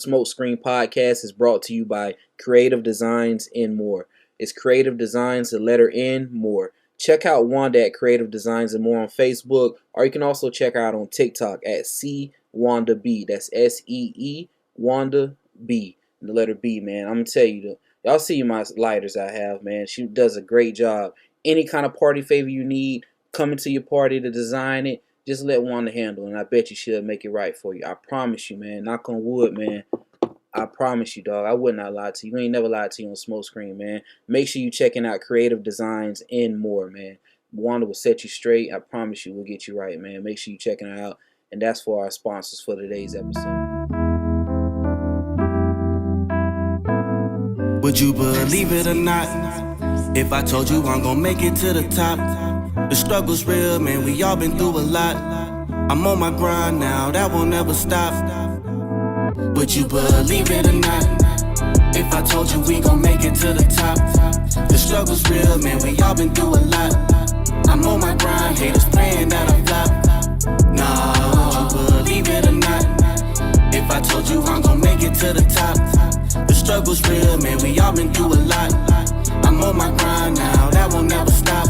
Smoke Screen Podcast is brought to you by Creative Designs and More. It's Creative Designs, the letter N, More. Check out Wanda at Creative Designs and More on Facebook, or you can also check her out on TikTok at C Wanda B. That's SEE Wanda B. The letter B, man. I'm gonna tell you, y'all see my lighters I have, man. She does a great job. Any kind of party favor you need, coming to your party to design it, just let Wanda handle it, and I bet you she'll make it right for you. I promise you, man. Knock on wood, man. I promise you, dog. I would not lie to you. You ain't never lied to you on Smoke Screen, man. Make sure you checking out Creative Designs and More, man. Wanda will set you straight. I promise you, we'll get you right, man. Make sure you checking her out. And that's for our sponsors for today's episode. Would you believe it or not? If I told you I'm gonna make it to the top. The struggle's real, man, we all been through a lot. I'm on my grind now, that won't never stop. Would you believe it or not? If I told you we gon' make it to the top. The struggle's real, man, we all been through a lot. I'm on my grind, haters praying that I flop. Nah, would you believe it or not? If I told you I'm gon' make it to the top. The struggle's real, man, we all been through a lot. I'm on my grind now, that won't never stop.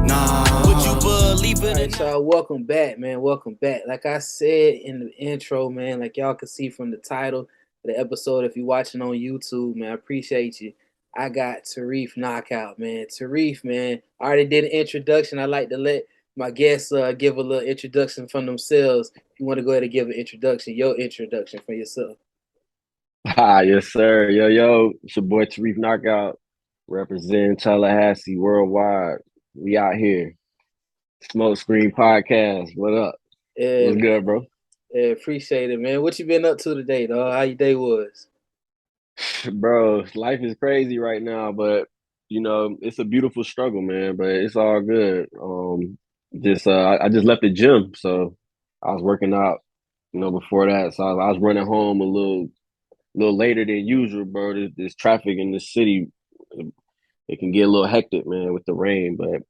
Nah, would you believe it or not? So welcome back, man. Welcome back. Like I said in the intro, man, like y'all can see from the title of the episode, if you're watching on YouTube, man, I appreciate you. I got TaReef KnockOut, man. TaReef, man, I already did an introduction. I like to let my guests give a little introduction from themselves. If you want to go ahead and give an introduction, your introduction for yourself. Yes, sir. Yo, it's your boy TaReef KnockOut, representing Tallahassee worldwide. We out here. Smoke Screen Podcast. What up? Yeah, What's good, bro? yeah, appreciate it, man. What you been up to today, dog? How your day was? Bro, life is crazy right now, but it's a beautiful struggle, man. But it's all good. I just left the gym, so I was working out, before that. So I was running home a little later than usual, bro. This traffic in the city, it can get a little hectic, man, with the rain. But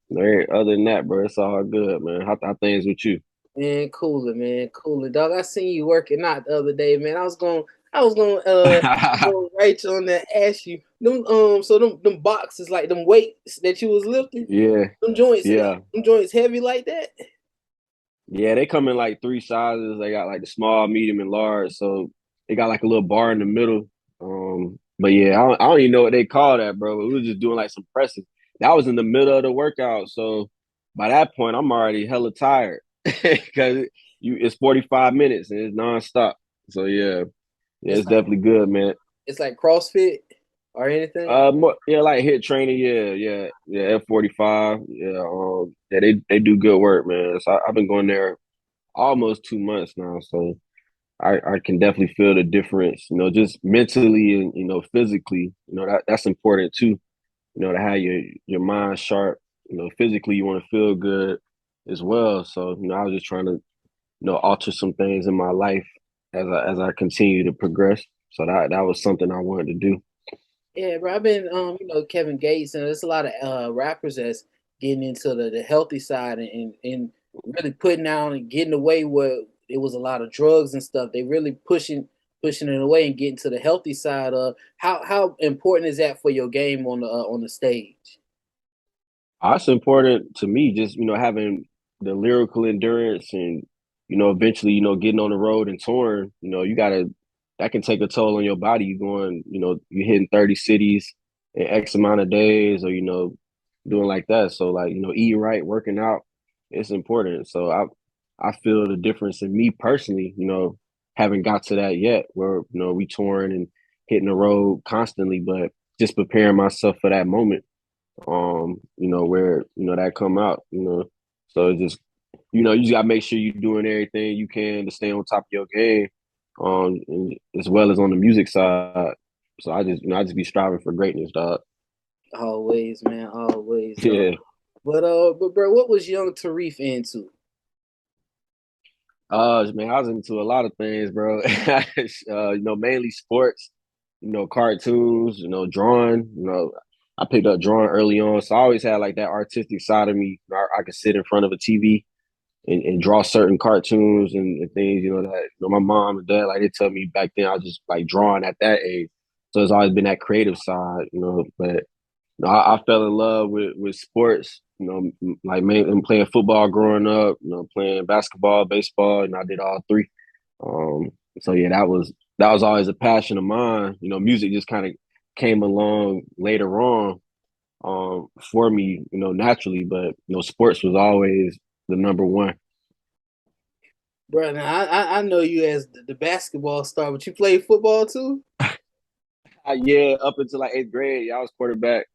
other than that, bro, it's all good, man. How things with you? Man, cooler, dog. I seen you working out the other day, man. I was gonna, go right on that. Ask you them, so them boxes, like them weights that you was lifting, Yeah, them joints, yeah, them joints heavy like that. yeah. They come in like three sizes. They got like the small, medium, and large. So they got like a little bar in the middle. But yeah, I don't even know what they call that, bro. But we were just doing like some presses. That was in the middle of the workout, so by that point, I'm already hella tired because it's 45 minutes and it's nonstop. So yeah, It's it's definitely good, man. it's like CrossFit or anything. Yeah, like hit training, yeah, F45, yeah, they do good work, man. So I've been going there almost 2 months now, so I can definitely feel the difference, just mentally and physically. That's important too, to have your mind sharp. Physically you want to feel good as well. So I was just trying to alter some things in my life as I continue to progress. So that was something I wanted to do. Yeah, bro. I've been, Kevin Gates, and there's a lot of rappers that's getting into the healthy side and really putting out and getting away where it was a lot of drugs and stuff. They really pushing it away and getting to the healthy side of how important is that for your game on the stage? It's important to me, just having the lyrical endurance and eventually getting on the road and touring. You gotta that can take a toll on your body. You going, you hitting 30 cities in X amount of days, or doing like that. So like eating right, working out, it's important. So I feel the difference in me personally. Haven't got to that yet, where we touring and hitting the road constantly, but just preparing myself for that moment, where that come out, so it's just you just gotta make sure you're doing everything you can to stay on top of your game, and as well as on the music side. So I just be striving for greatness, dog. Always, man, always. Yeah. But bro, what was young TaReef into? Man, I was into a lot of things, bro. Mainly sports, cartoons, drawing. I picked up drawing early on, so I always had like that artistic side of me. I could sit in front of a TV and draw certain cartoons and things, that my mom and dad, like, they tell me back then I was just like drawing at that age. So it's always been that creative side, but I fell in love with sports, like and playing football growing up, playing basketball, baseball, and I did all three. Um, so yeah, that was always a passion of mine. Music just kind of came along later on, for me, naturally, but sports was always the number one. Bro, now I know you as the basketball star, but you played football too? Yeah, up until like eighth grade, yeah, I was quarterback.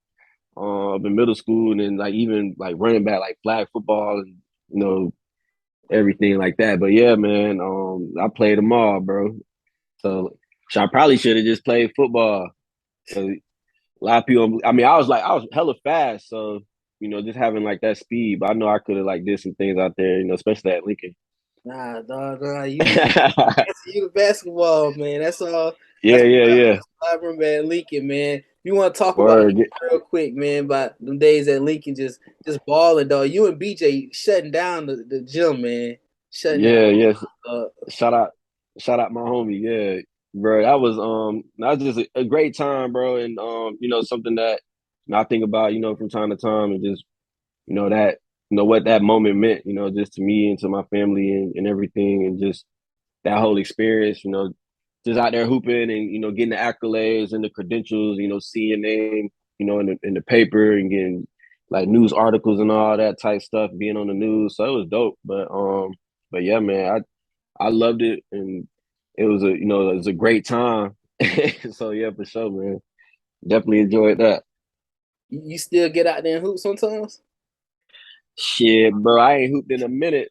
Up in middle school, and then like even like running back, like flag football, and you know everything like that. But yeah, man, I played them all, bro. So I probably should have just played football. 'Cause a lot of people, I mean, I was hella fast, so just having like that speed. But I know I could have like did some things out there, especially at Lincoln. Nah, dog, nah, you Yeah, you the basketball man. That's all. yeah, yeah. That's what I remember at Lincoln, man. You want to talk about Word. real quick, man, about them days at Lincoln, just balling, dog. You and BJ shutting down the gym, man. Shutting down. Yeah, yes. Uh, Shout out, shout out my homie. Yeah, bro. That was just a great time, bro. And something that I think about, from time to time, and just that what that moment meant, just to me and to my family and everything, and just that whole experience, just out there hooping and getting the accolades and the credentials, seeing your name, in the paper and getting like news articles and all that type stuff, being on the news. So it was dope. But yeah, man, I loved it, and it was a great time. So yeah, for sure, man. Definitely enjoyed that. you still get out there and hoop sometimes? Shit, bro, I ain't hooped in a minute.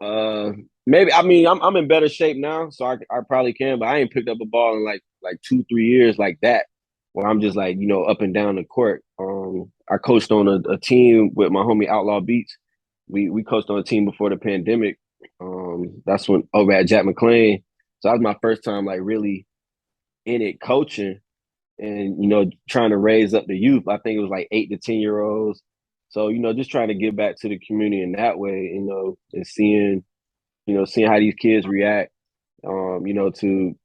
Uh, Maybe, I mean, I'm in better shape now, so I probably can, but I ain't picked up a ball in like 2 3 years like that, where I'm just like up and down the court. I coached on a team with my homie Outlaw Beats. We coached on a team before the pandemic. That's when over at Jack McLean. So that was my first time like really in it coaching and trying to raise up the youth. I think it was like 8 to 10 year olds. So just trying to give back to the community in that way, and seeing how these kids react, to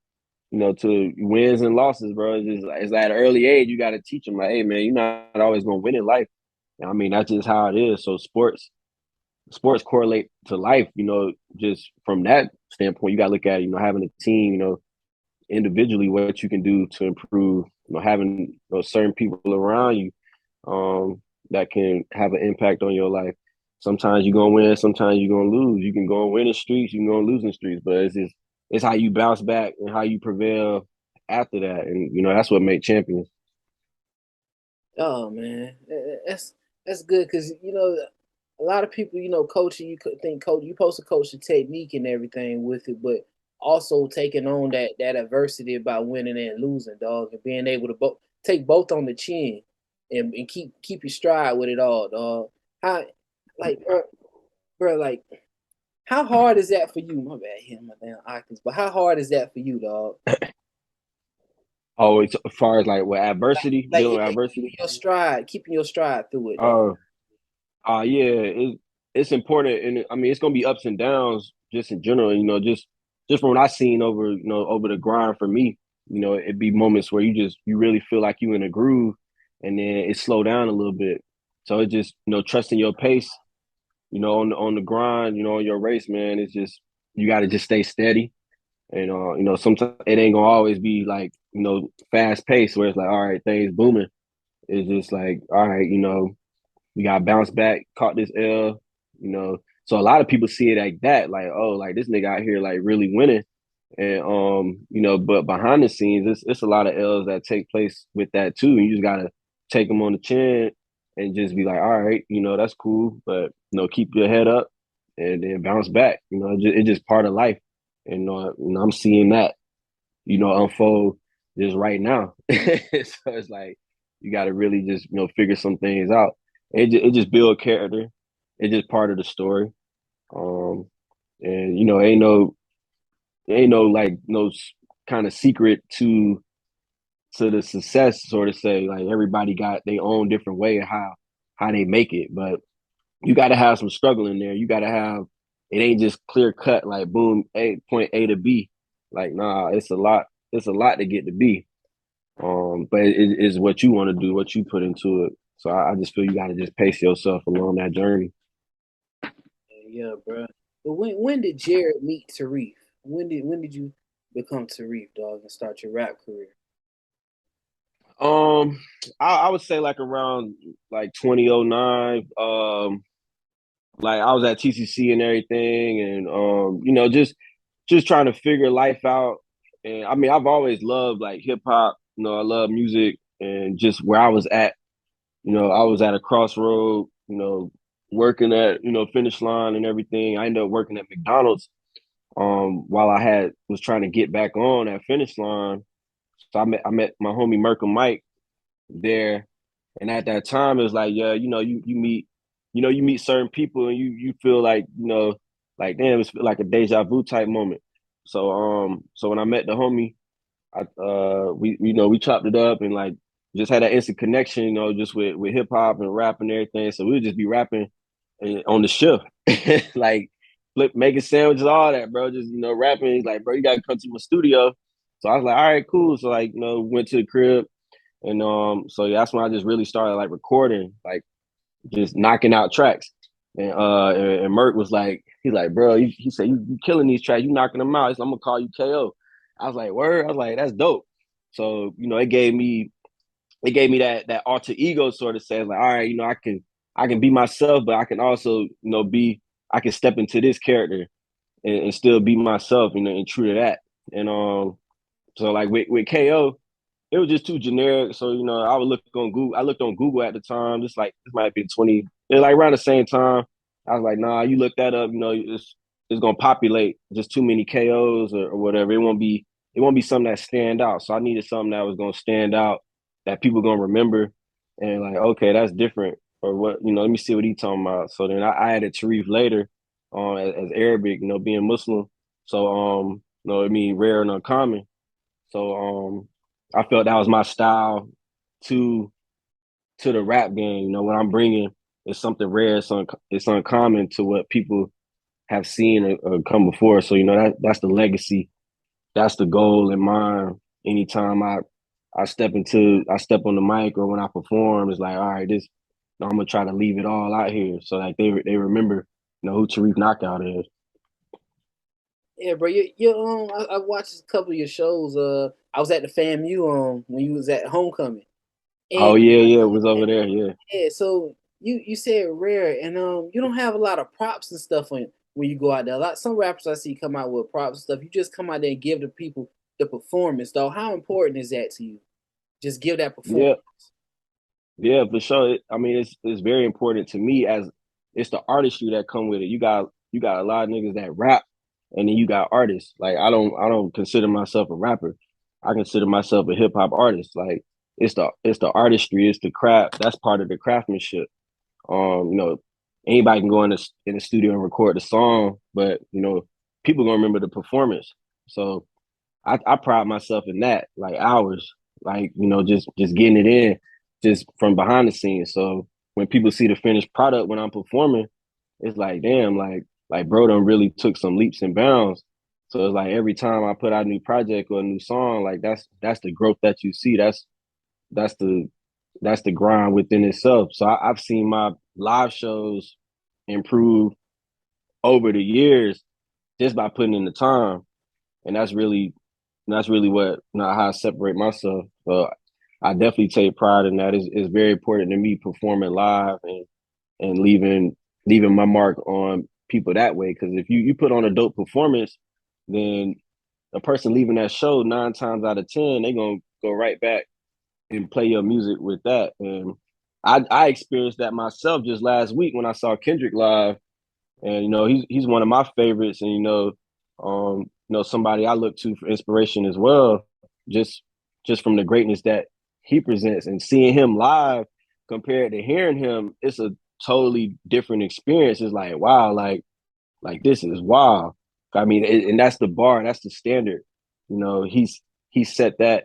to wins and losses, bro. It's at an early age you got to teach them like, hey man, you're not always gonna win in life. I mean, that's just how it is. So sports correlate to life, just from that standpoint. You got to look at having a team, individually what you can do to improve, having certain people around you, that can have an impact on your life. Sometimes you're gonna win, sometimes you're gonna lose. You can go and win in streets, you can go and lose in streets, but it's how you bounce back and how you prevail after that, and that's what makes champions. Oh man, that's good because a lot of people, coaching. You could think coach. You supposed to coach the technique and everything with it, but also taking on that adversity about winning and losing, dog, and being able to take both on the chin and keep your stride with it all, dog. How like bro, like how hard is that for you? My bad, hitting my damn icons, but how hard is that for you, dog? Oh, it's as far as like what adversity, Like dealing with adversity. keeping your stride through it, dog. Uh, yeah, it's important, and I mean it's gonna be ups and downs just in general. Just from what I seen over the grind for me. It'd be moments where you really feel like you in a groove, and then it slow down a little bit. So it just trusting your pace. On the grind. On your race, man. It's just you got to just stay steady, and sometimes it ain't gonna always be like fast pace where it's like all right things booming. It's just like all right, we got bounce back, caught this L, So a lot of people see it like that, like, oh, like this nigga out here like really winning. And but behind the scenes, it's a lot of L's that take place with that too. And you just gotta take them on the chin and just be like, all right, that's cool, but keep your head up and then bounce back. It's just part of life. And I'm seeing that, unfold just right now. So it's like you got to really just figure some things out. It just build character. It's just part of the story. Um, and ain't no like no kind of secret to the success, sort of say like everybody got their own different way of how they make it. But you got to have some struggle in there. You got to have, it ain't just clear cut like boom, point A to B. Like nah, it's a lot. It's a lot to get to B. But it is what you want to do, what you put into it. So I just feel you got to just pace yourself along that journey. Yeah, bro. But when did Jared meet TaReef? When did you become TaReef, dog, and start your rap career? Um, I would say like around like 2009. Like I was at TCC and everything, and just trying to figure life out. And I mean, I've always loved like hip hop. I love music, and just where I was at. I was at a crossroad. Working at finish line and everything. I ended up working at McDonald's. While was trying to get back on that finish line, so I met my homie Merkel Mike there. And at that time, it was like, yeah, you meet certain people and you feel like, like damn, it's like a deja vu type moment. So when I met the homie, we chopped it up and like just had that instant connection, just with hip hop and rap and everything. So we would just be rapping on the shift, like making sandwiches, all that, bro. Just rapping. He's like, bro, you gotta come to my studio. So I was like, all right, cool. So like, went to the crib, and so yeah, that's when I just really started like recording, like just knocking out tracks. And Merk was like, he's like, bro, he said, you killing these tracks, you knocking them out. He said, I'm gonna call you KO. I was like, word. I was like, that's dope. So it gave me that alter ego sort of says like, all right, I can be myself, but I can also I can step into this character and still be myself, and true to that. And so like with KO, it was just too generic. So I would look on Google. I looked on Google at the time. Just like this might be 20. It's like around the same time. I was like, nah, you look that up. It's gonna populate just too many KOs or whatever. It won't be something that stand out. So I needed something that was gonna stand out that people gonna remember and like, okay, that's different. Or what, let me see what he talking about. So then I added TaReef later as Arabic, being Muslim. So I mean rare and uncommon. So I felt that was my style to the rap game. What I'm bringing is something rare. It's uncommon to what people have seen or come before. So that's the legacy. That's the goal in mind. Anytime I step on the mic or when I perform, it's like, all right, I'm gonna try to leave it all out here so like they remember who TaReef KnockOut is. Yeah, bro. I watched a couple of your shows. I was at the FAMU when you was at homecoming, Oh and yeah, yeah, it was over there. Yeah. yeah. So you said rare, and you don't have a lot of props and stuff when you go out there. Some rappers I see come out with props and stuff. You just come out there and give the people the performance, though. How important is that to you? Just give that performance. Yeah, yeah, for sure. I mean, it's very important to me as it's the artistry that come with it. You got a lot of niggas that rap, and then you got artists. Like I don't consider myself a rapper. I consider myself a hip hop artist. Like it's the artistry, it's the craft. That's part of the craftsmanship. Um, you know, Anybody can go in the studio and record the song, but people gonna remember the performance. So I pride myself in that, like hours, like just getting it in, just from behind the scenes. So when people see the finished product when I'm performing, it's like damn, like bro done really took some leaps and bounds. So it's like every time I put out a new project or a new song, like that's the growth that you see. That's the that's the grind within itself. So I've seen my live shows improve over the years just by putting in the time, and that's really what how I separate myself. So I definitely take pride in that. It's very important to me performing live and leaving my mark on people that way. Because if you put on a dope performance, then a person leaving that show 9 times out of 10, they gonna go right back and play your music with that. And I experienced that myself just last week when I saw Kendrick live, and he's one of my favorites, and somebody I look to for inspiration as well, just just from the greatness that he presents, and seeing him live compared to hearing him, it's a totally different experience. It's like wow, like this is wild. I mean, and that's the bar, that's the standard. He's he set that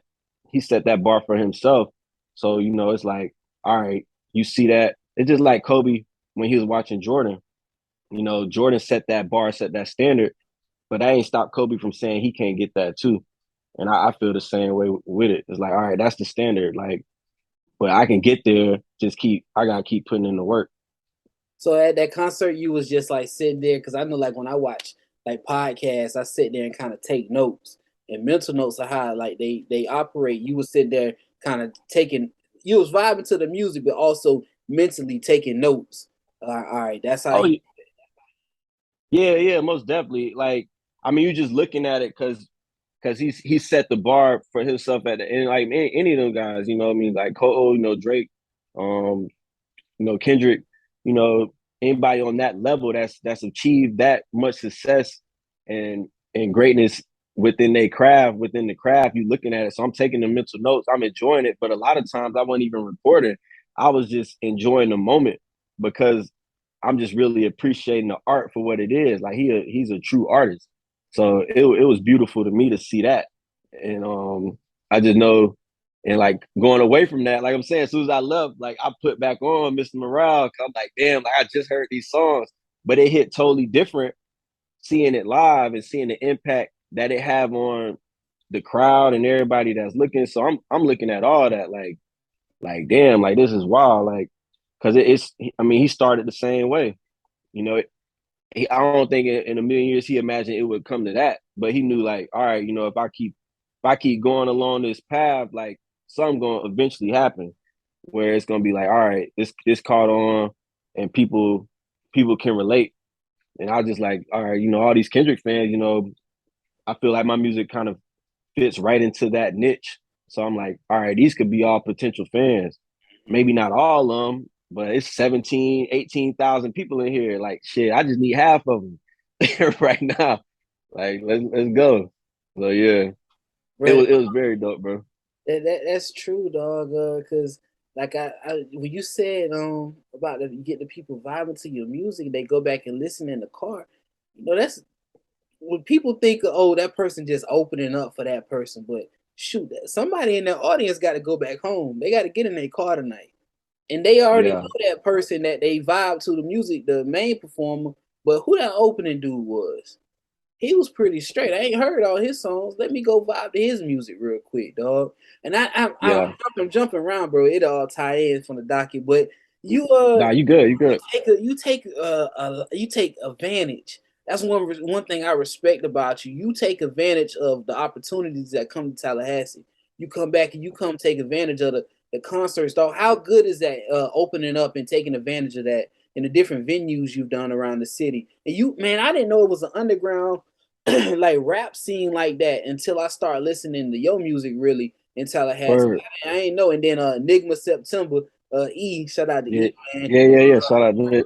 he set that bar for himself. So it's like, all right, you see that. It's just like Kobe. when he was watching Jordan. You know, Jordan set that bar, set that standard, but that ain't stopped Kobe from saying he can't get that too. And I feel the same way with it. It's like, all right, that's the standard. Like, but I can get there. I gotta keep putting in the work. So at that concert, you was just like sitting there because I know like when I watch like podcasts, I sit there and kind of take notes and mental notes of how like they operate. You was sitting there kind of taking, you was vibing to the music, but also mentally taking notes. All right, that's how Oh he. yeah, yeah, most definitely. Like, I mean, you're just looking at it because he set the bar for himself at the end. Like any of them guys, you know, what I mean, like Cole, you know, Drake, um, you know, Kendrick, you know, anybody on that level that's achieved that much success and greatness within the craft, you looking at it. So I'm taking the mental notes, I'm enjoying it. But a lot of times I wasn't even recording. I was just enjoying the moment because I'm just really appreciating the art for what it is. Like he's a true artist. So it was beautiful to me to see that. And I just know and like going away from that, like I'm saying, as soon as I left, like I put back on Mr. Morale. I'm like, damn, like I just heard these songs, but it hit totally different seeing it live and seeing the impact that it have on the crowd and everybody that's looking. So I'm looking at all that like damn, like this is wild, like because it's. I mean, he started the same way, you know. I don't think in a million years he imagined it would come to that, but he knew like, all right, you know, if I keep going along this path, like something gonna eventually happen where it's gonna be like, all right, this caught on and people can relate. And I just like, all right, you know, all these Kendrick fans, you know, I feel like my music kind of fits right into that niche. So I'm like, all right, these could be all potential fans. Maybe not all of them, but it's 17, 18,000 people in here. Like, shit, I just need half of them right now. Like, let's go. So yeah, Right. it was very dope, bro. That's true, dog. Cause like I when you said about you get the people vibing to your music, they go back and listen in the car. You know, that's when people think, oh, that person just opening up for that person, but shoot, somebody in their audience got to go back home. They got to get in their car tonight, and they already Yeah, know that person that they vibe to the music, the main performer. But who that opening dude was? He was pretty straight. I ain't heard all his songs. Let me go vibe to his music real quick, dog. And yeah. I'm jumping around, bro. It all tie in from the docket, but you Nah, you good, you good. you take advantage. That's one thing I respect about you. You take advantage of the opportunities that come to Tallahassee. You come back and you come take advantage of the concerts. Dog, how good is that opening up and taking advantage of that in the different venues you've done around the city? And you, man, I didn't know it was an underground like rap scene like that until I started listening to your music really in Tallahassee. Word. I ain't know. And then Enigma September, shout out to Yeah, E, man. yeah, yeah, yeah. Shout out to it.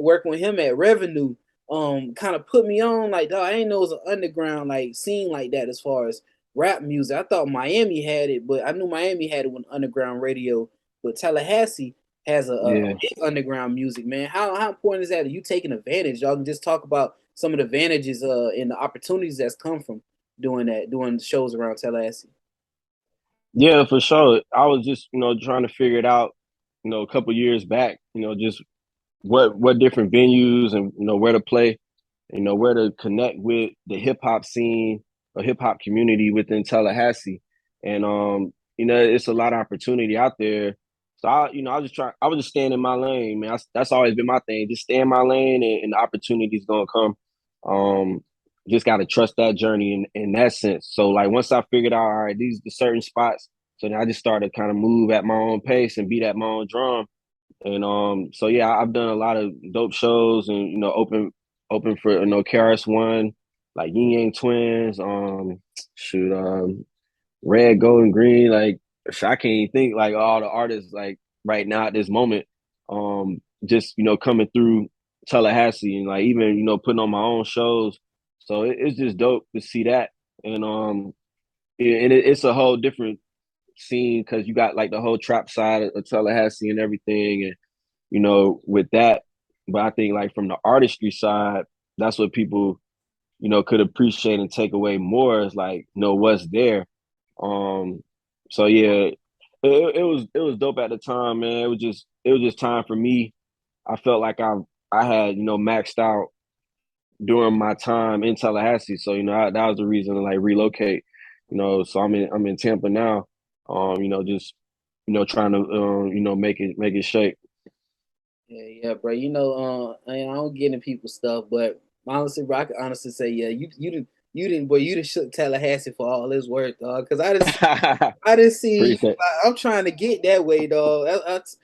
Working with him at Revenue, kind of put me on like, dog, I ain't know it was an underground like scene like that as far as rap music. I thought Miami had it, but I knew Miami had it with underground radio. But Tallahassee has a Yeah. big underground music, man. How important is that? Are you taking advantage? Y'all can just talk about some of the advantages and the opportunities that's come from doing shows around Tallahassee. Yeah, for sure. I was just, you know, trying to figure it out, you know, a couple years back, you know, just what different venues and you know where to play, you know, where to connect with the hip hop scene or hip hop community within Tallahassee. And you know, it's a lot of opportunity out there. So I was just staying in my lane, man. That's always been my thing. Just stay in my lane and the opportunity's gonna come. Um, just gotta trust that journey in that sense. So like once I figured out, all right, these are the certain spots, so then I just started kind of move at my own pace and beat at my own drum and so yeah, I've done a lot of dope shows and you know open for you know KRS One, like Yin Yang Twins, shoot, Red, Gold, and Green. Like I can't even think like all the artists like right now at this moment. Just you know coming through Tallahassee and like even you know putting on my own shows. So it's just dope to see that and it's a whole different scene because you got like the whole trap side of Tallahassee and everything and you know, with that. But I think like from the artistry side, that's what people, you know, could appreciate and take away more is like, you know, what's there. Um, so yeah, it was dope at the time, man. It was just time for me. I felt like I had, you know, maxed out during my time in Tallahassee. So, you know, that was the reason to like relocate. You know, so I'm in Tampa now. You know, just you know, trying to you know, make it shake. Yeah, yeah, bro. You know, I don't get in people's stuff, but honestly, bro, I can honestly say, yeah, you didn't shook Tallahassee for all his work, dog. Because I didn't see. Appreciate. I'm trying to get that way, dog.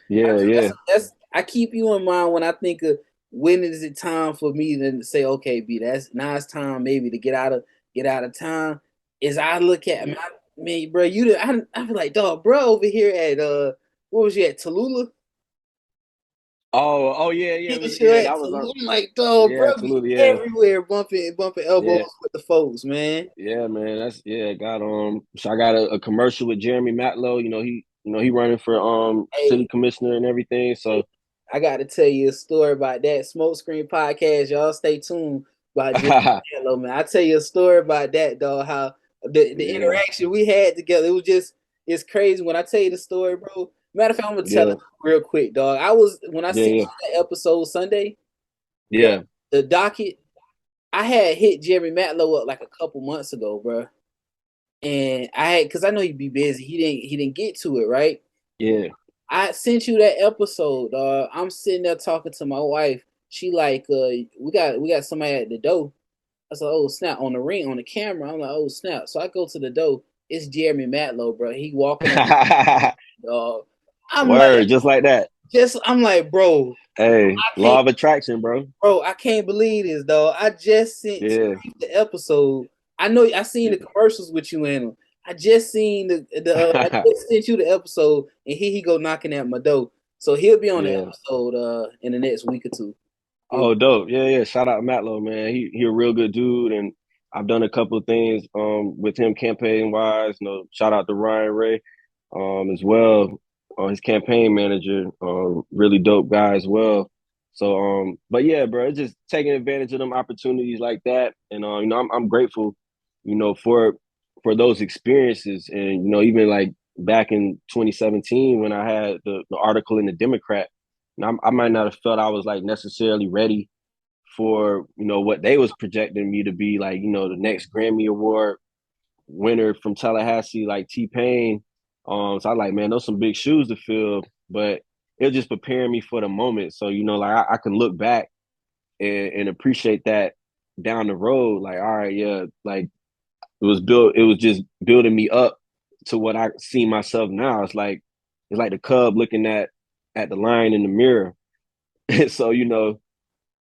Yeah, yeah, I keep you in mind when I think of when is it time for me to say, okay, B, that's now it's time maybe to get out of town. Is I look at yeah. man, bro, I feel like, dog, bro, over here at what was you at Tallulah? Oh, yeah, Getting shit yeah. at That was Tallulah. I'm like, dog, yeah, bro, be absolutely, yeah, everywhere bumping elbows yeah. with the folks, man. Yeah, man. That's yeah. Got so I got a commercial with Jeremy Matlow. You know he running for city Hey, commissioner and everything. hey, So I got to tell you a story about that smoke screen podcast. Y'all stay tuned about Jimmy Hello, man. I tell you a story about that, dog. How the yeah, interaction we had together, it's crazy. When I tell you the story, bro. Matter of fact, I'm gonna tell yeah, it real quick, dog. I was when I yeah, sent yeah, you that episode Sunday, the yeah, the docket. I had hit Jeremy Matlow up like a couple months ago, bro. And I had because I know he'd be busy. He didn't get to it, right? yeah. I sent you that episode. I'm sitting there talking to my wife. She like, we got somebody at the door. I said, oh snap, on the ring, on the camera. I'm like, oh snap. So I go to the door. It's Jeremy Matlow, bro. He walking on the dog. I'm like, Word, just like that. I'm like, bro, Hey, I law can't, of attraction, bro. bro, I can't believe this, dog. I just sent Yeah. TaReef the episode. I know I seen the commercials with you in them. I just seen I just sent you the episode, and here he go knocking at my door. So he'll be on the Yeah. episode in the next week or two. He'll Oh, be, dope. Yeah, yeah. Shout out Matlow, man. He a real good dude, and I've done a couple of things with him campaign wise. You know, shout out to Ryan Ray as well. His campaign manager, really dope guy as well. So but yeah, bro, it's just taking advantage of them opportunities like that, and you know, I'm grateful, you know, for those experiences, and you know, even like back in 2017 when I had the article in the Democrat. And I might not have felt I was like necessarily ready for, you know, what they was projecting me to be, like, you know, the next Grammy Award winner from Tallahassee, like T-Pain. So I like, man, those some big shoes to fill, but it was just preparing me for the moment. So, you know, like I can look back and appreciate that down the road. Like, all right, yeah, like it was just building me up to what I see myself now. It's like the cub looking at the lion in the mirror. So, you know,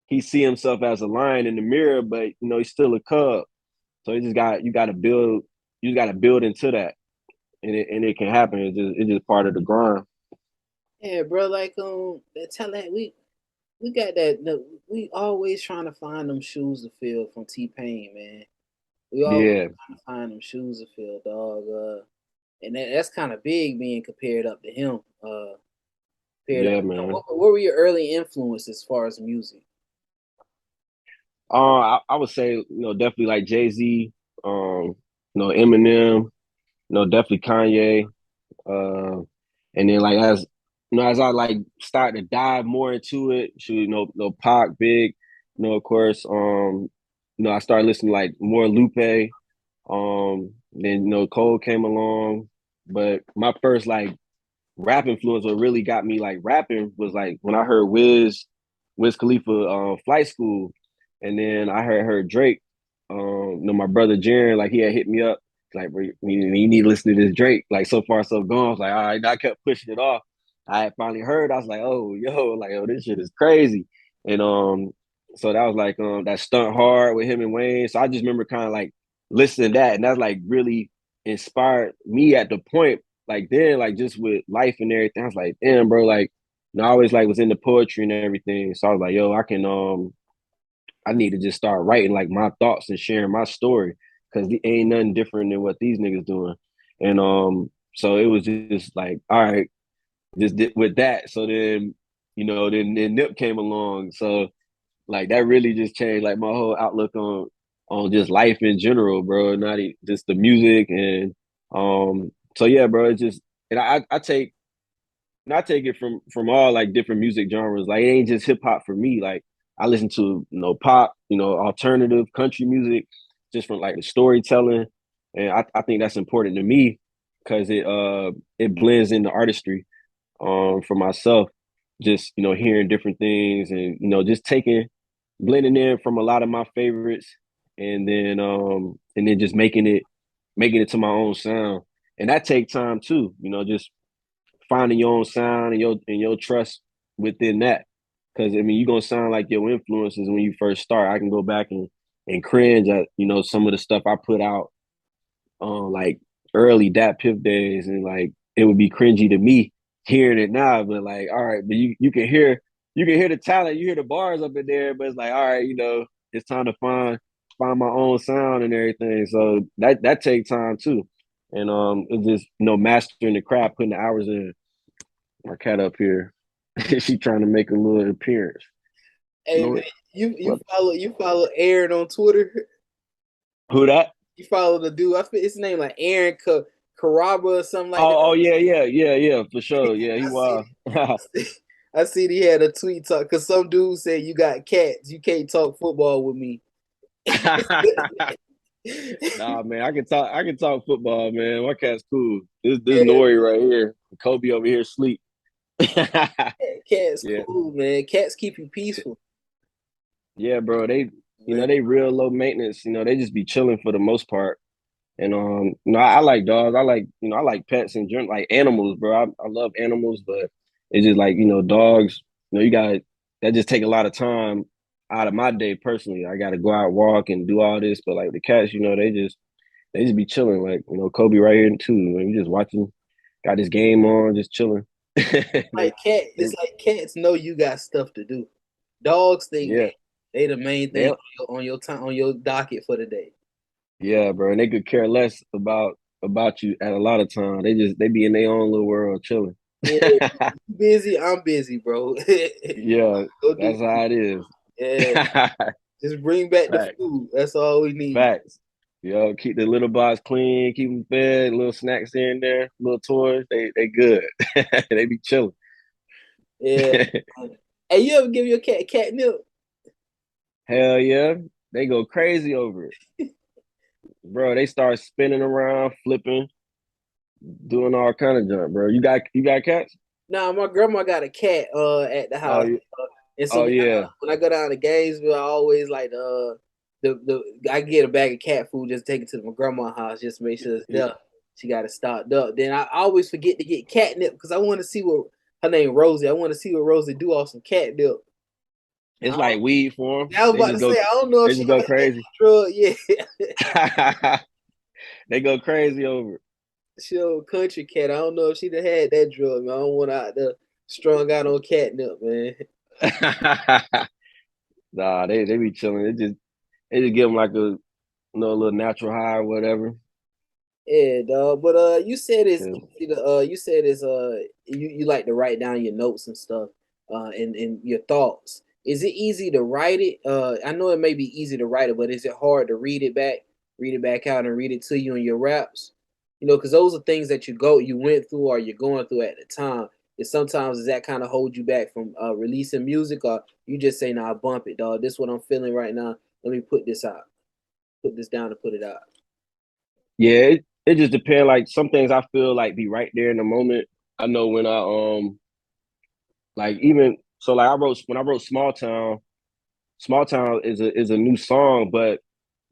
he see himself as a lion in the mirror, but you know, he's still a cub. So you gotta build into that. And it can happen. It's just part of the grind. yeah, bro. Like tell that we got that. We always trying to find them shoes to fill from T Pain, man. We always Yeah, trying to find them shoes to fill, dog. And that's kind of big being compared up to him. Compared up yeah, to him. man. What were your early influences as far as music? I would say, you know, definitely like Jay-Z, you know, Eminem, you know, definitely Kanye. Uh and then like as you know, as I like start to dive more into it, you know, Pac, Big, you know, of course, you know, I started listening to like more Lupe. Then you know, Cole came along, but my first like rap influence, what really got me like rapping, was like when I heard Wiz Khalifa, Flight School, and then I heard Drake. You know, my brother Jaron, like he had hit me up, like, bro, you need to listen to this Drake. Like so far so gone. I was like, all right, I kept pushing it off. I had finally heard. I was like, oh, yo, like, oh, this shit is crazy. And so that was like that Stunt Hard with him and Wayne. So I just remember kind of like listening to that, and that like really inspired me at the point, like then, like just with life and everything. I was like, damn, bro, like, you know, I always like was into poetry and everything. So I was like, yo, I need to just start writing like my thoughts and sharing my story, because it ain't nothing different than what these niggas doing. And so it was just like, all right, with that. So then, you know, then Nip came along. So like that really just changed like my whole outlook on just life in general, bro. Not just the music. And so yeah, bro. It's just, and I take And I take it from all like different music genres. Like it ain't just hip hop for me. Like I listen to pop, alternative country music, just from like the storytelling, and I think that's important to me because it blends in the artistry for myself. Just hearing different things and just taking blending in from a lot of my favorites, and then just making it to my own sound, and that take time too. Just finding your own sound and your trust within that. Because I mean, you're gonna sound like your influences when you first start. I can go back and cringe at some of the stuff I put out on like early Dat Piff days, and like it would be cringy to me hearing it now. But like, all right, but you can hear the talent, you hear the bars up in there, but it's like, all right, it's time to find my own sound and everything. So that takes time too. And it's just mastering the craft, putting the hours in. My cat up here. She trying to make a little appearance. Hey man, Lord, you what? follow Aaron on Twitter. Who that? You follow the dude. I think his name like Aaron Caraba or something like that. Oh, yeah, for sure. Yeah, he I see. was. I see he had a tweet talk because some dude said you got cats. You can't talk football with me. Nah, man, I can talk football, man. My cat's cool. This Yeah, Nori right here. Kobe over here sleep. cats Yeah. cool, man. Cats keep you peaceful. Yeah, bro. They Man. they real low maintenance. They just be chilling for the most part. And I like dogs. I like pets and general, like animals, bro. I love animals, but it's just like, dogs, you got that just take a lot of time out of my day personally. I gotta go out, walk and do all this. But like the cats, they just be chilling. Like, Kobe right here too. You just watching, got this game on, just chilling. they, they It's like cats know you got stuff to do. Dogs, yeah. they the main thing They on your time on your docket for the day. Yeah, bro. And they could care less about you at a lot of times. They be in their own little world chilling. Yeah, you busy. I'm busy, bro. Yeah, Go do. that's how it is. Yeah, just bring back the Facts. food. That's all we need. Facts. Keep the little box clean, keep them fed, little snacks in there, little toys. They good. They be chilling. Yeah. Hey, you ever give your cat catnip? Hell yeah. They go crazy over it. Bro, they start spinning around, flipping, doing all kind of junk, bro. You got cats? Nah, my grandma got a cat at the Oh, house, and so oh yeah. when I go down to Gainesville, I always like the I get a bag of cat food, just take it to my grandma's house, just to make sure it's there. She got it stocked up. Then I always forget to get catnip because I want to see what her name Rosie. I want to see what Rosie do off some catnip. It's like weed for them. I was about to say I don't know if They she just go like that crazy. drug. Yeah, They go crazy over she a country cat. I don't know if she done had that drug. Man. I don't want out there strung out on catnip, man. it. Nah, they be chilling. They just give them like a little natural high or whatever. Yeah, dog. But you said it's Yeah. easy to you said it's you like to write down your notes and stuff, and your thoughts. Is it easy to write it? I know it may be easy to write it, but is it hard to read it back out, and read it to you in your raps? Because those are things that you went through or you're going through at the time. And sometimes does that kind of hold you back from releasing music, or you just say, "Nah, bump it, dog. This is what I'm feeling right now. Let me put this out, put this down, and put it out." Yeah, it just depends. Like some things I feel like be right there in the moment. I know when like even so like I wrote Small Town. Small Town is a new song, but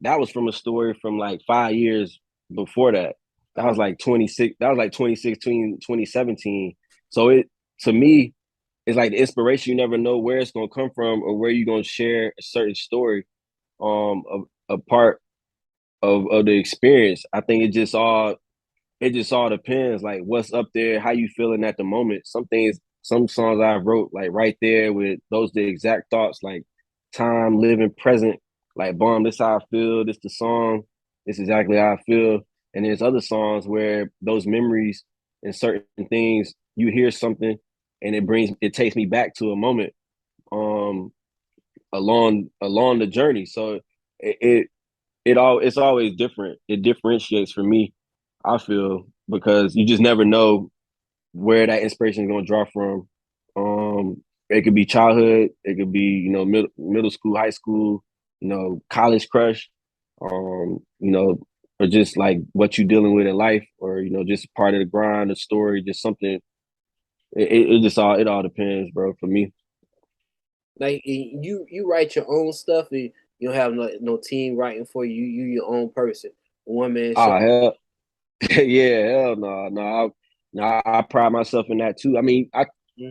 that was from a story from like 5 years before that. That Uh, was like 26. That was like 2016, 2017. So it to me, it's like the inspiration. You never know where it's gonna come from or where you're gonna share a certain story, a part of the experience. I think it just all depends. Like what's up there, how you feeling at the moment. Some songs I wrote like right there with those the exact thoughts, like time, living present, like bomb, this how I feel, this the song, this exactly how I feel. And there's other songs where those memories and certain things, you hear something and it takes me back to a moment um along the journey. So it it's always different. It differentiates for me, I feel, because you just never know where that inspiration is gonna draw from. It could be childhood, it could be, middle school, high school, college crush, or just like what you're dealing with in life, or just part of the grind, the story, just something. It just all depends, bro. For me, Like you write your own stuff, and you don't have no team writing for you. You your own person, one man show. oh hell, yeah, hell no, no, I pride myself in that too. I mean, I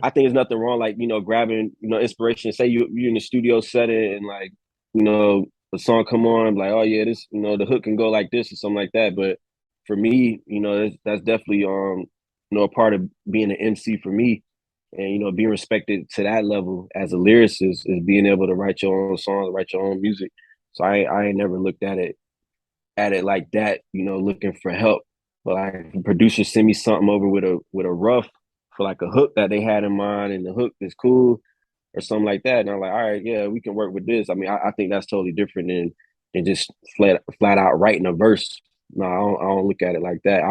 think there's nothing wrong, like grabbing inspiration. Say you're in the studio setting and like the song come on, like, oh yeah, this the hook can go like this or something like that. But for me, that's definitely a part of being an MC for me, and being respected to that level as a lyricist is being able to write your own songs, write your own music. So I ain't never looked at it like that, looking for help. But like the producer send me something over with a rough for like a hook that they had in mind, and the hook is cool or something like that. And I'm like, all right, yeah, we can work with this. I mean, I think that's totally different than just flat out writing a verse. No, I don't look at it like that.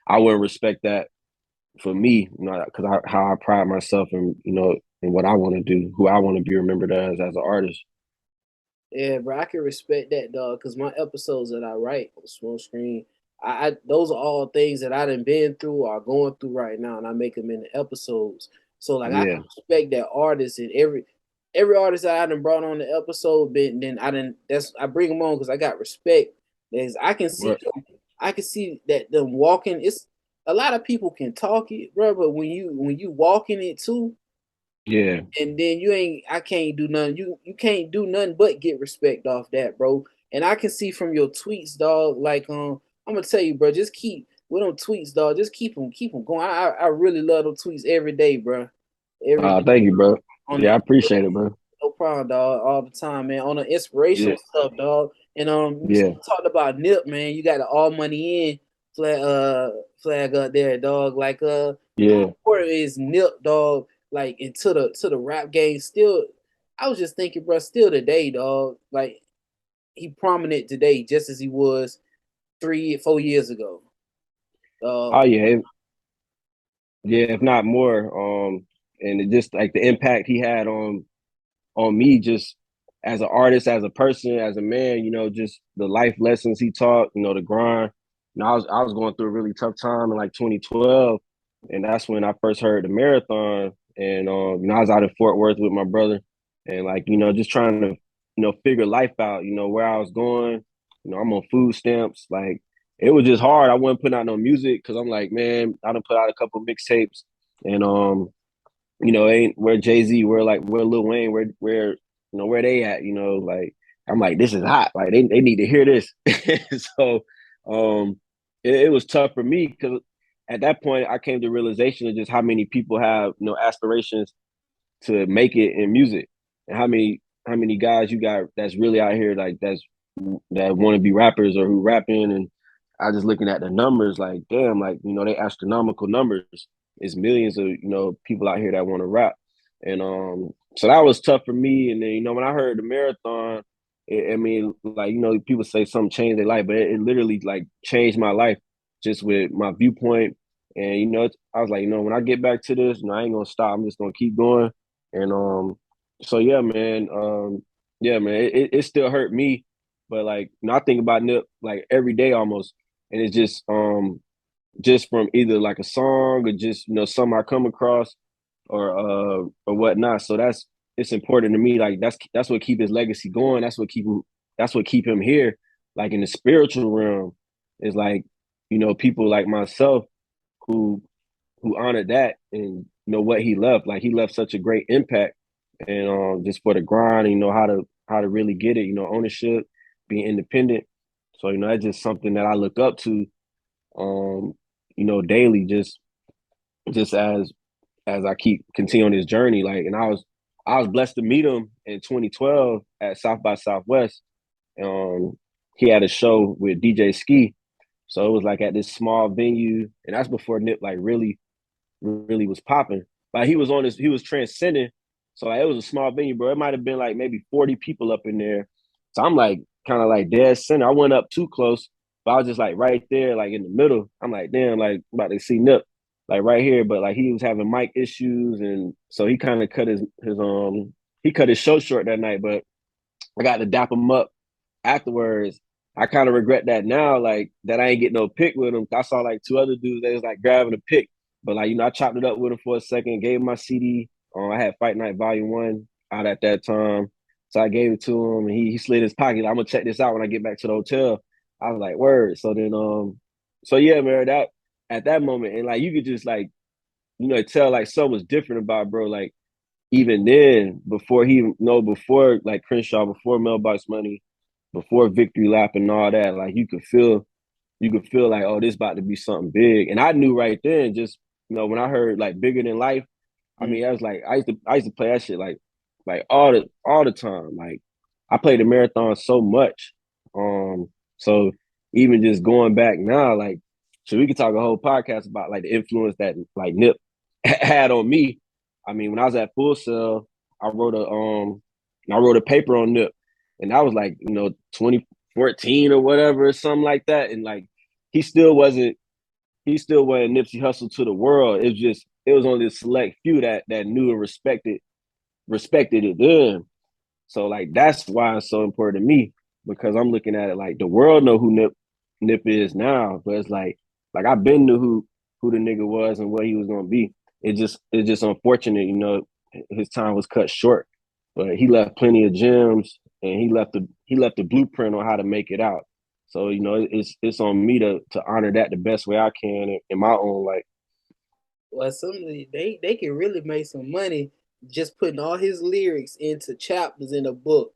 I wouldn't respect that for me, because how I pride myself in in what I want to do, who I want to be remembered as an artist. Yeah, bro, I can respect that, dog. Cause my episodes that I write on small screen, I those are all things that I done been through or are going through right now, and I make them into episodes. So like I can Yeah, respect that artist, and every artist that I done brought on the episode, then I bring them on because I got respect. Because I can see that them walking. It's a lot of people can talk it, bro, but when you walking it too, yeah. and then I can't do nothing. You can't do nothing but get respect off that, bro. And I can see from your tweets, dog. Like I'm gonna tell you, bro. Just keep with them tweets, dog. Just keep them going. I really love them tweets every day, bro. Every day Thank you, bro. on Yeah, the I appreciate it, bro. no problem, dog. All the time, man. On the inspirational Yeah, stuff, dog. And you yeah, talked about Nip, man. You got the all money in flag up there, dog. Like how yeah. important is Nip, dog? Like into the rap game. Still, I was just thinking, bro. Still today, dog. Like he prominent today, just as he was 4 years ago. Oh Uh, yeah, yeah. If not more, and it just like the impact he had on me, just as an artist, as a person, as a man. Just the life lessons he taught. The grind. I was going through a really tough time in like 2012, and that's when I first heard the marathon. And I was out in Fort Worth with my brother, and like just trying to figure life out. Where I was going. I'm on food stamps. Like it was just hard. I wasn't putting out no music because I'm like, man, I done put out a couple mixtapes, and ain't where Jay-Z, where Lil Wayne, where they at, like I'm like, this is hot. Like they need to hear this. So it was tough for me because at that point I came to realization of just how many people have, aspirations to make it in music, and how many guys you got that's really out here like that want to be rappers or who rapping. And I just looking at the numbers like, damn, like they astronomical numbers. It's millions of people out here that want to rap. And so that was tough for me. And then when I heard the marathon, I mean, like people say something changed their life, but it literally like changed my life just with my viewpoint. And I was like, when I get back to this, I ain't gonna stop. I'm just gonna keep going. And so yeah, man, it still hurt me, but like I think about Nip like every day almost, and it's just from either like a song or just something I come across or whatnot. So it's important to me. Like that's what keep his legacy going. That's what keep him here. Like in the spiritual realm, is like people like myself who honored that and what he left. Like he left such a great impact, and just for the grind, how to really get it. Ownership, being independent. So that's just something that I look up to. Um, daily, just as I keep continuing this journey. Like, and I was blessed to meet him in 2012 at South by Southwest. Um, he had a show with DJ Ski. So it was like at this small venue, and that's before Nip like really was popping. Like he was transcending. So like, it was a small venue, bro. It might have been like maybe 40 people up in there. So I'm like kind of like dead center. I went up too close, but I was just like right there, like in the middle. I'm like, damn, like about to see Nip. like right here, but like he was having mic issues, and so he kind of cut his show short that night. But I got to dap him up afterwards. I kind of regret that now, like that I ain't get no pick with him. I saw like two other dudes that was like grabbing a pick, but like I chopped it up with him for a second, gave him my CD. I had Fight Night Volume 1 out at that time, so I gave it to him, and he slid his pocket. Like, I'm gonna check this out when I get back to the hotel. I was like, word. So then, so yeah, man, that at that moment, and like you could just like tell like something was different about bro. Like even then, before like Crenshaw, before Mailbox Money, before Victory Lap and all that, like you could feel like, oh, this about to be something big. And I knew right then, just when I heard like Bigger Than Life, I mean, I was like, I used to play that shit like all the time. Like I played the marathon so much. So even just going back now, like, so we could talk a whole podcast about like the influence that like Nip had on me. I mean, when I was at Full Sail, I wrote a paper on Nip, and that was like 2014 or whatever, or something like that. And like he still wasn't Nipsey Hussle to the world. It was only a select few that knew and respected it then. So like that's why it's so important to me, because I'm looking at it like the world know who Nip is now, but it's like I've been knew who the nigga was and what he was gonna be. It's just unfortunate, his time was cut short, but he left plenty of gems, and he left the blueprint on how to make it out. So it's on me to honor that the best way I can in my own life. Well, they can really make some money just putting all his lyrics into chapters in a book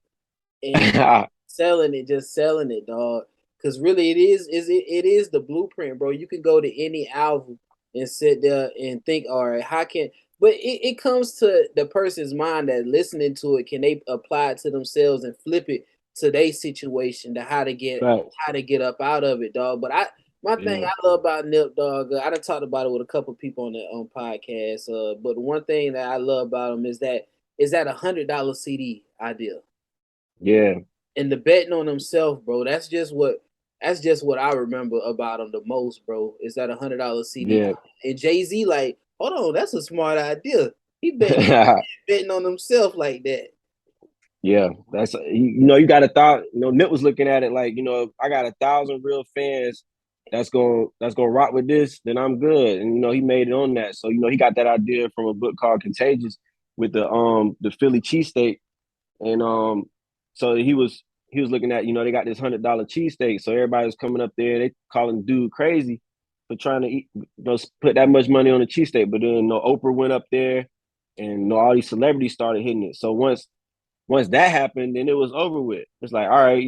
and selling it, just selling it, dog. Because really, it is the blueprint, bro. You can go to any album and sit there and think, all right, how can? But it comes to the person's mind that listening to it, can they apply it to themselves and flip it to their situation, to Facts. how to get up out of it, dog. But my thing Yeah. I love about Nip, dog, I done talked about it with a couple people on the podcast. But one thing that I love about him is that $100 CD idea Yeah. and the betting on himself, bro. That's just what I remember about him the most, bro. Is that $100 CD? Yeah. And Jay-Z, like, hold on, that's a smart idea. He betting on himself like that. Yeah, that's you got a thought. Nip was looking at it like, I got 1,000 real fans that's gonna rock with this, then I'm good. And he made it on that. So he got that idea from a book called Contagious with the Philly cheesesteak, and so he was looking at, they got this $100 cheesesteak, so everybody was coming up there. They calling the dude crazy for trying to eat, put that much money on a cheesesteak. But then Oprah went up there, and all these celebrities started hitting it. So once that happened, then it was over with. It's like, all right,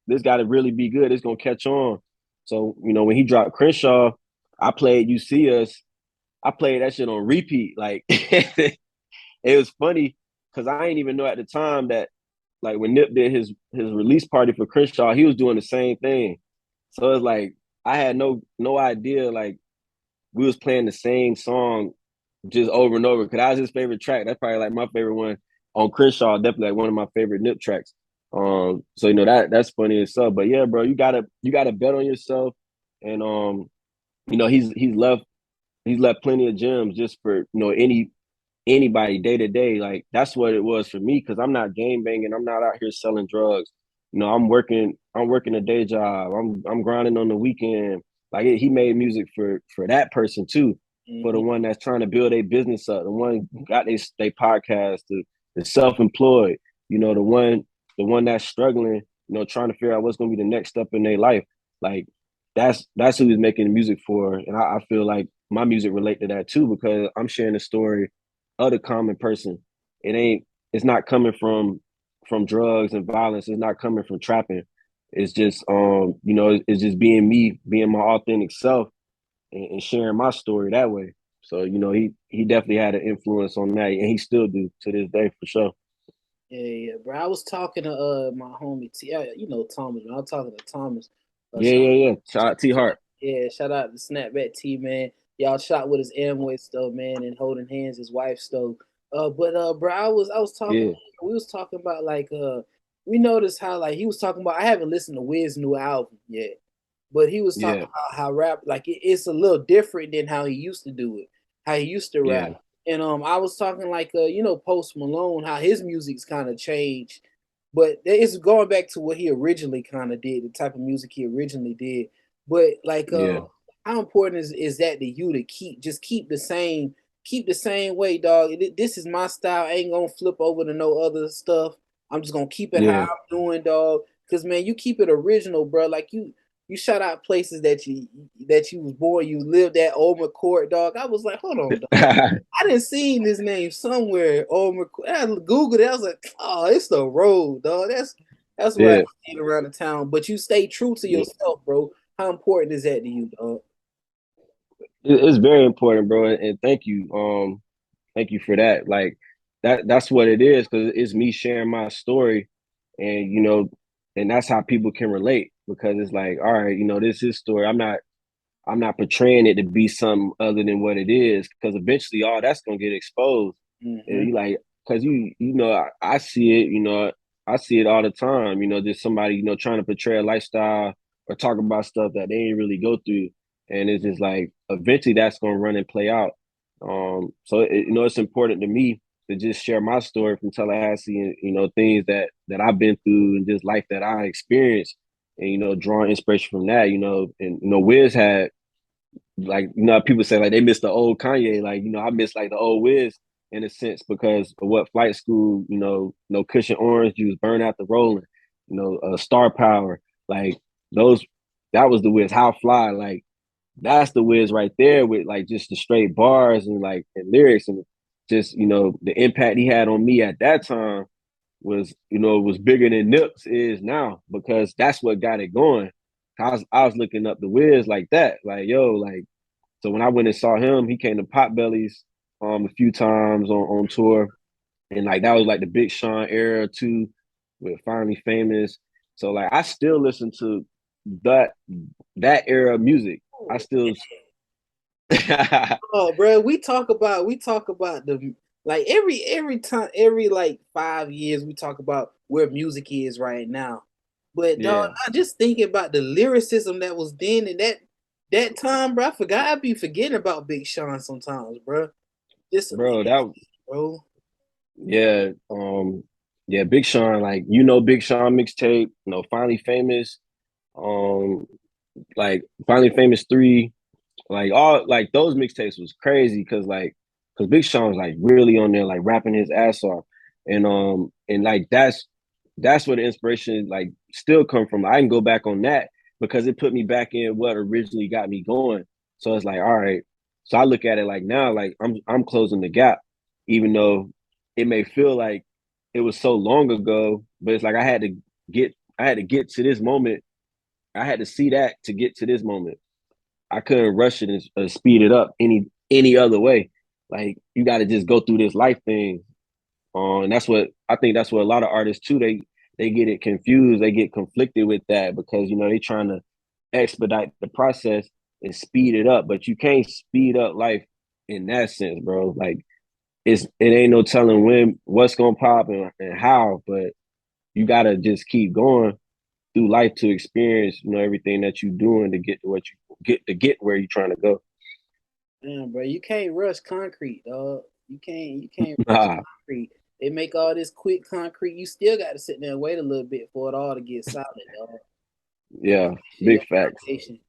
this got to really be good. It's gonna catch on. So when he dropped Crenshaw, I played "You See Us." I played that shit on repeat. Like it was funny because I didn't even know at the time that like when Nip did his release party for Crenshaw, he was doing the same thing. So it's like I had no idea like we was playing the same song just over and over because that was his favorite track. That's probably like my favorite one on Crenshaw. Definitely like one of my favorite Nip tracks. So that's funny as stuff. But yeah, bro, you gotta bet on yourself, and he's left plenty of gems just for anybody day to day. Like that's what it was for me because I'm not game banging. I'm not out here selling drugs. I'm working a day job. I'm grinding on the weekend. Like he made music for that person too, for the Mm-hmm. one that's trying to build a business up, the one who got they podcast, the self employed, the one that's struggling, trying to figure out what's gonna be the next step in their life. Like that's who he's making the music for, and I feel like my music relate to that too because I'm sharing the story of the common person. It's not coming from drugs and violence. It's not coming from trapping. It's just it's just being me, being my authentic self, and sharing my story that way. So he definitely had an influence on that, and he still do to this day for sure. Yeah, bro. I was talking to my homie T, Thomas. Man. I was talking to Thomas. Yeah, Shout yeah, yeah. Shout out T Hart. Yeah, shout out to Snapback T, man. Y'all shot with his Amway stuff, man, and holding hands, his wife stove. But bro, I was talking. Yeah, We was talking about like we noticed how like he was talking about. I haven't listened to Wiz's new album yet, but he was talking Yeah. about how rap like it's a little different than how he used to do it, how he used to rap. Yeah. And I was talking like Post Malone, how his music's kind of changed, but it's going back to what he originally kind of did, the type of music he originally did. But like Yeah. how important is that to you to keep the same way, dog. This is my style. I ain't gonna flip over to no other stuff. I'm just gonna keep it how Yeah. I'm doing, dog. Cause man, you keep it original, bro. Like you shout out places that you was born, you lived at Old McCourt, dog. I was like, hold on, dog. I didn't see this name somewhere. Old McCourt. I Googled it. I was like, oh, it's the road, dog. That's where I Yeah. see it around the town. But you stay true to Yeah. yourself, bro. How important is that to you, dog? It's very important, bro, and thank you. Thank you for that. Like that's what it is, because it's me sharing my story, and and that's how people can relate, because it's like, all right, this is story. I'm not portraying it to be something other than what it is, because eventually all that's gonna get exposed. And Mm-hmm. you like, because I see it, I see it all the time. Just somebody trying to portray a lifestyle or talk about stuff that they ain't really go through, and it's just like eventually that's gonna run and play out. So it's important to me to just share my story from Tallahassee, and things that I've been through and just life that I experienced, and drawing inspiration from that. And Wiz had, like, people say like they miss the old Kanye. Like, I miss like the old Wiz in a sense, because of what Flight School, no cushion orange juice, burn out the rolling, star power, like those, that was the Wiz. How fly, like that's the Wiz right there, with like just the straight bars and like and lyrics, and just the impact he had on me at that time was bigger than Nips is now, because that's what got it going. I was looking up the Wiz like that, like, yo, like, so when I went and saw him, he came to Potbellies a few times on tour, and like that was like the Big Sean era too, with Finally Famous. So like I still listen to that that era of music. I still Oh, bro, we talk about the like every time every like 5 years we talk about where music is right now. But dog, yeah, I just thinking about the lyricism that was then and that time, bro. I forgot. I be forgetting about Big Sean sometimes, bro. Just bro, that bro. yeah, yeah, Big Sean, like Big Sean mixtape, Finally Famous, um, like Finally Famous 3, like all like those mixtapes was crazy, because Big Sean was like really on there, like rapping his ass off, and like that's where the inspiration like still come from. I can go back on that because it put me back in what originally got me going. So it's like, all right. So I look at it like now, like I'm closing the gap, even though it may feel like it was so long ago, but it's like I had to get to this moment. I had to see that to get to this moment. I couldn't rush it and speed it up any other way. Like you got to just go through this life thing, and that's what I think. That's what a lot of artists too. They get it confused. They get conflicted with that, because they trying to expedite the process and speed it up, but you can't speed up life in that sense, bro. Like it ain't no telling when what's gonna pop and how, but you gotta just keep going through life to experience, everything that you're doing to get to what you get where you're trying to go. Damn, bro, you can't rush concrete, dog. You can't rush Nah, concrete. They make all this quick concrete. You still got to sit there and wait a little bit for it all to get solid, dog. yeah, Shit, big facts.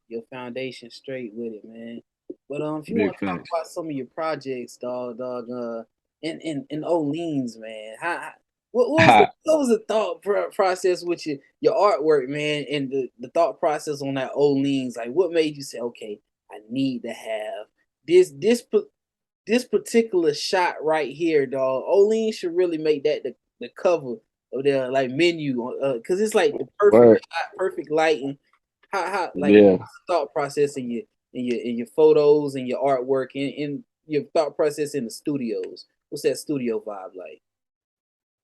your foundation straight with it, man. But if you Big want to talk facts. about some of your projects, dog, in Orleans, man, what was the thought process with your artwork, man, and the thought process on that Orleans? Like, what made you say, okay, I need to have this particular shot right here, dog. Olean should really make that the cover of their like menu, because it's like the perfect Word. shot, perfect lighting. How like Yeah. thought process in your photos and your artwork and your thought process in the studios. What's that studio vibe like?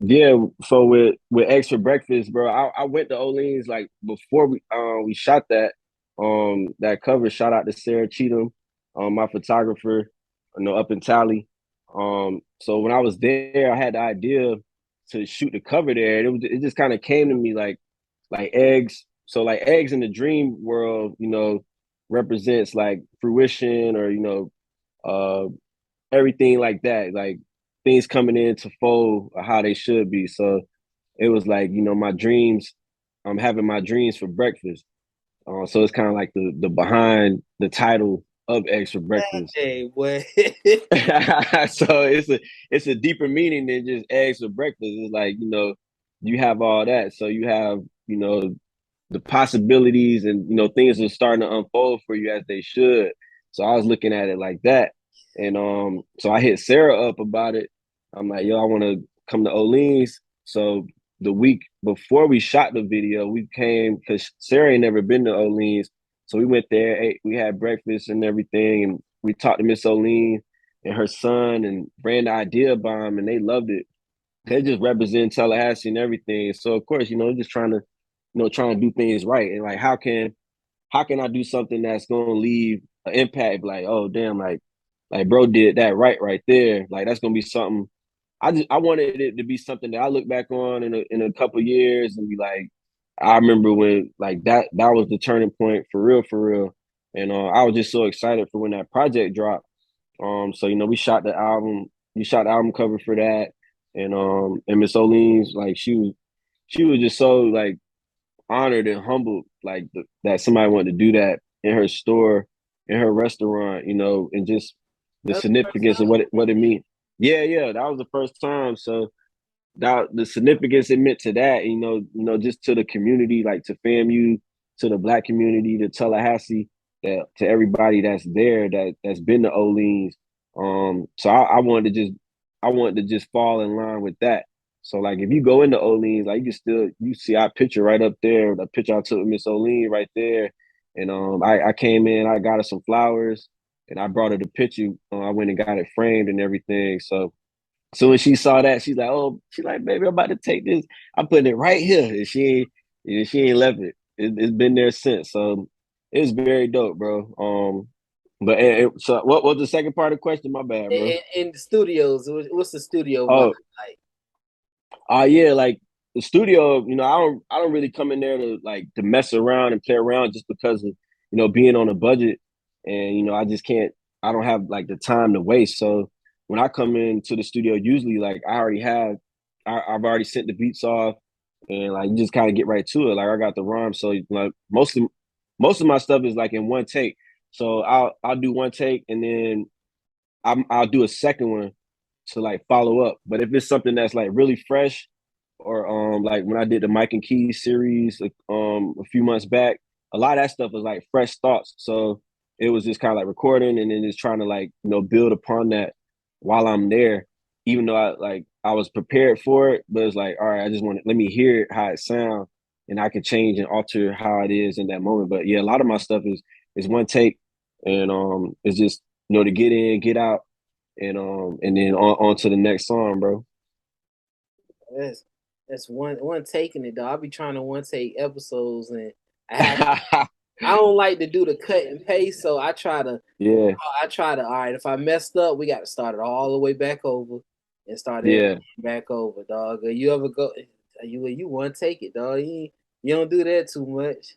Yeah, so with extra breakfast, bro, I went to Olean's like before we shot that cover. Shout out to Sarah Cheatham, my photographer, up in Tally. So when I was there, I had the idea to shoot the cover there, and it just kind of came to me like eggs, So like eggs in the dream world, represents like fruition or uh everything like that, like things coming in to fold or how they should be. So it was like, my dreams, I'm having my dreams for breakfast. So it's kind of like the behind the title of eggs for breakfast. Hey, what? So it's a deeper meaning than just eggs for breakfast. It's like, you have all that. So you have, the possibilities and things are starting to unfold for you as they should. So I was looking at it like that. And so I hit Sarah up about it. I'm like, yo, I want to come to Olean's. So the week before we shot the video, we came because Sarah ain't never been to Olean's. So we went there, ate, we had breakfast and everything, and we talked to Miss Olean and her son and ran the idea by them, and they loved it. They just represent Tallahassee and everything. So of course, just trying to do things right. And like how can I do something that's gonna leave an impact? Like, oh damn, like bro did that right there. Like that's gonna be something. I wanted it to be something that I look back on in a couple years and be like, I remember when like that was the turning point for real, for real. And I was just so excited for when that project dropped. So we shot the album. We shot the album cover for that, and Miss Olean's like she was just so like honored and humbled like that somebody wanted to do that in her store, in her restaurant, and just the That's the first significance of time? what it means. Yeah, that was the first time. So that the significance it meant to that, just to the community, like to FAMU, to the Black community, to Tallahassee, that to everybody that's there that's been to Olean's. So I wanted to just fall in line with that. So like if you go into Olean's, like you see our picture right up there, the picture I took with Miss Olean right there. And I came in, I got her some flowers and I brought her the picture. I went and got it framed and everything. So when she saw that, she's like, "Oh, she's like, baby, I'm about to take this. I'm putting it right here." And she ain't left it. It's been there since. So it's very dope, bro. But so what was the second part of the question? My bad, bro. In the studios, what's the studio vibe Oh, like? yeah, like the studio. I don't really come in there to mess around and play around just because of being on a budget, and I just can't. I don't have like the time to waste. So when I come into the studio, usually like I've already sent the beats off, and like you just kind of get right to it. Like I got the rhyme, so like most of my stuff is like in one take. So I'll do one take, and then I'll do a second one to like follow up. But if it's something that's like really fresh, or like when I did the Mike and Keys series a few months back, a lot of that stuff was like fresh thoughts. So it was just kind of like recording and then just trying to like build upon that while I'm there. Even though I was prepared for it, but it's like, all right, I just want to let me hear how it sounds, and I can change and alter how it is in that moment. But yeah, a lot of my stuff is one take, and it's just to get in, get out, and then on to the next song, bro. That's that's one taking it though. I'll be trying to one take episodes and I have I don't like to do the cut and paste, so Yeah, I try to all right, if I messed up, we got to start it all the way back over and start everything yeah. back over, dog. You ever go you want to take it, dog. You don't do that too much.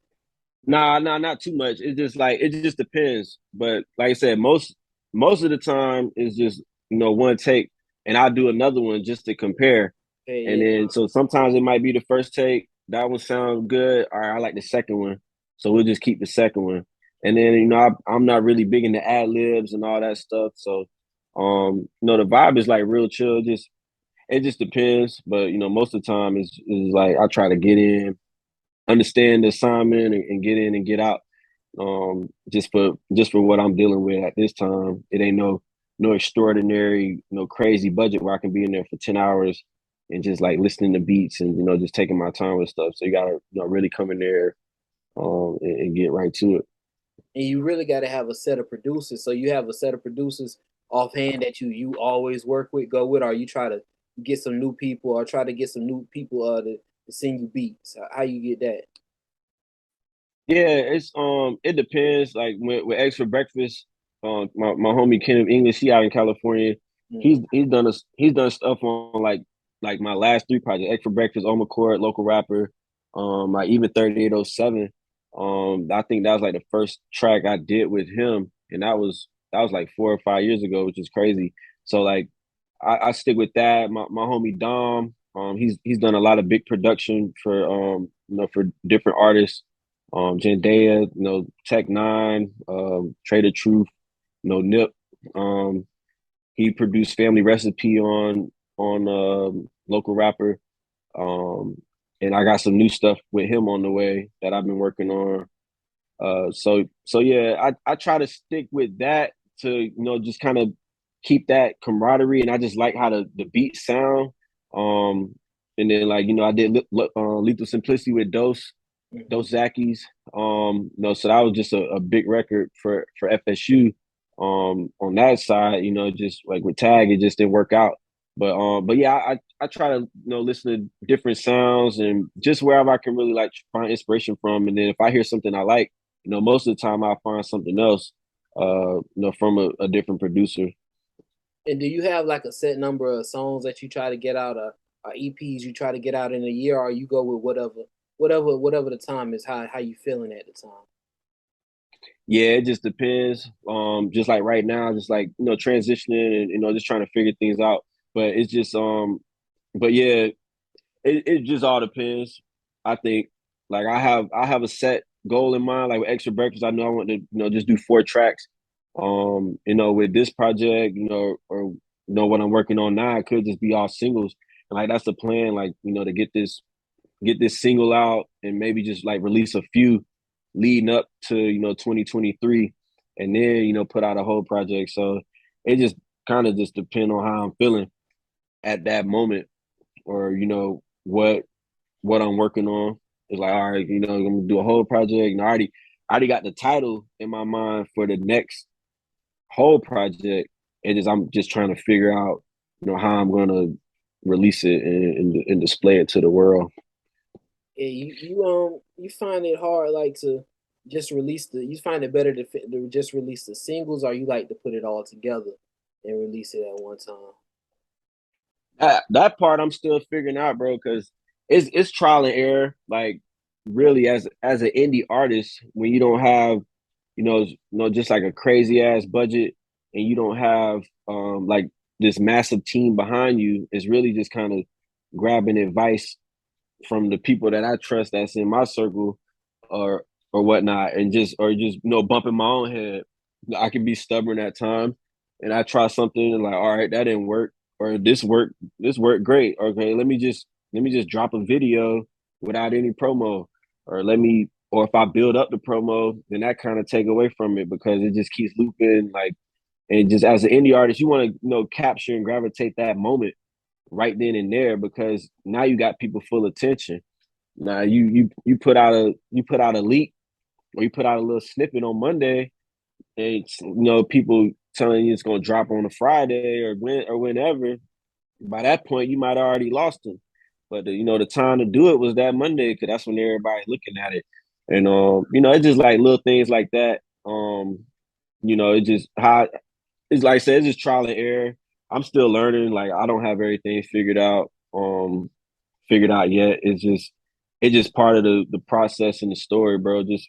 Nah, not too much. It's just like it just depends. But like I said, most of the time it's just one take, and I'll do another one just to compare. And Okay, then so sometimes it might be the first take that one sounds good. All right, I like the second one, so we'll just keep the second one. And then I'm not really big into ad libs and all that stuff. So the vibe is like real chill. Just it just depends. But most of the time is like I try to get in, understand the assignment, and get in and get out. Just for what I'm dealing with at this time. It ain't no extraordinary, no crazy budget where I can be in there for 10 hours and just like listening to beats and just taking my time with stuff. So you gotta really come in there and get right to it. and you really got to have a set of producers. So you have a set of producers offhand that you always work with, go with, or you try to get some new people, or try to get some new people to sing you beats. How you get that? Yeah, it depends. Like with Eggs for Breakfast, my homie Kenneth English, he out in California. Mm. He's done stuff on like my last three projects, Eggs for Breakfast, On McCord, local rapper. like even 3807. I think that was like the first track I did with him, and that was like 4 or 5 years ago, which is crazy. So like I stick with that. My homie Dom, he's done a lot of big production for for different artists. Jendaya, Tech Nine, Trader Truth, Nip. Um, he produced Family Recipe on local rapper. Um, and I got some new stuff with him on the way that I've been working on. So yeah, I try to stick with that to just kind of keep that camaraderie, and I just like how the beats sound. Um, and then like I did Lethal Simplicity with Dos Zackies. So that was just a big record for FSU. On that side, just like with Tag, it just didn't work out. But yeah, I try to listen to different sounds and just wherever I can really like find inspiration from. And then if I hear something I like, most of the time I'll find something else, from a different producer. And do you have like a set number of songs that you try to get out, or EPs you try to get out in a year, or you go with whatever the time is, how you feeling at the time? Yeah, it just depends. Just like right now, just like transitioning and just trying to figure things out. But it's just but yeah, it just all depends. I think like I have a set goal in mind. Like with Extra Breakfast, I know I want to just do 4 tracks. With this project, or what I'm working on now, it could just be all singles. And like that's the plan. Like to get this single out and maybe just like release a few leading up to 2023, and then put out a whole project. So it just kind of just depend on how I'm feeling at that moment, or what I'm working on. It's like, all right, I'm gonna do a whole project, and I already got the title in my mind for the next whole project, and I'm just trying to figure out how I'm gonna release it and display it to the world. Yeah, you find it hard like to just release you find it better to just release the singles, or you like to put it all together and release it at one time? That part I'm still figuring out, bro, because it's trial and error. Like really, as an indie artist, when you don't have just like a crazy ass budget, and you don't have like this massive team behind you, it's really just kind of grabbing advice from the people that I trust that's in my circle, or whatnot, and just bumping my own head. I can be stubborn at times, and I try something and like, all right, that didn't work, or this worked great. Okay, let me just drop a video without any promo, or if I build up the promo, then that kind of take away from it because it just keeps looping. Like, and just as an indie artist, you want to capture and gravitate that moment right then and there, because now you got people full attention. Now you put out a leak, or you put out a little snippet on Monday, and people telling you it's gonna drop on a Friday or whenever. By that point, you might have already lost them. But the time to do it was that Monday, because that's when everybody looking at it. And it's just like little things like that. It just how it's like I said, it's just trial and error. I'm still learning. Like I don't have everything figured out yet. It's just part of the process and the story, bro. Just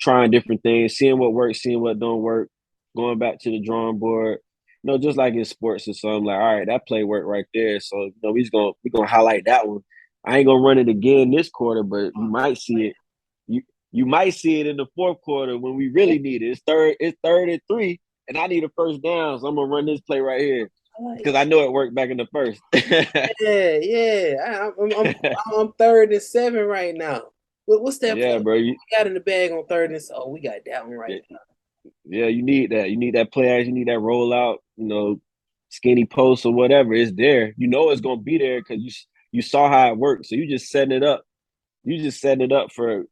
trying different things, seeing what works, seeing what don't work, going back to the drawing board. Just like in sports or something, like, all right, that play worked right there. So we're gonna highlight that one. I ain't gonna run it again this quarter, but you might see it. You might see it in the fourth quarter when we really need it. It's third and 3, and I need a first down. So I'm gonna run this play right here I like, because I know it worked back in the first. yeah. I'm third and 7 right now. What's that play Yeah, bro. we got in the bag on third and oh, we got that one right now. Yeah, you need that. You need that play action. You need that rollout. Skinny post or whatever. It's there. You know it's gonna be there because you saw how it worked. So you just setting it up. You just setting it up for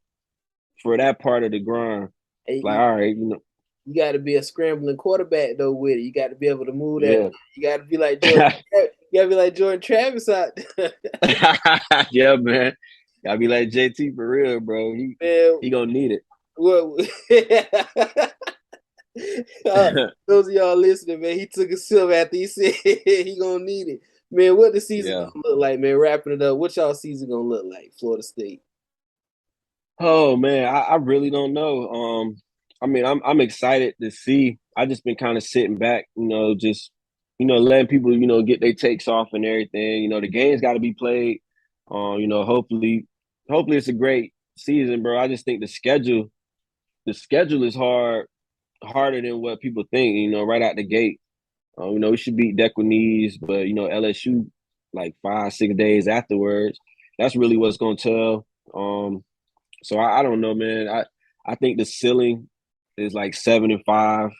that part of the grind. Like, Hey, all right, you got to be a scrambling quarterback though with it. You got to be able to move that. yeah, You got to be like Jordan. You got to be like Jordan Travis out there. yeah, man. Gotta be like JT for real, bro. He Man, he gonna need what? it. Those of y'all listening, man, he took a sip after he said he gonna need it. Man, what the season Yeah. gonna look like, man? Wrapping it up, what y'all season gonna look like, Florida State? Oh man, I really don't know. I mean, I'm excited to see. I just been kind of sitting back, just letting people, get their takes off and everything. The game's got to be played. Hopefully it's a great season, bro. I just think the schedule is harder than what people think. Right out the gate. We should beat Dequanese, but LSU like 5, 6 days afterwards. That's really what's gonna tell. So I don't know, man. I think the ceiling is like 7-5,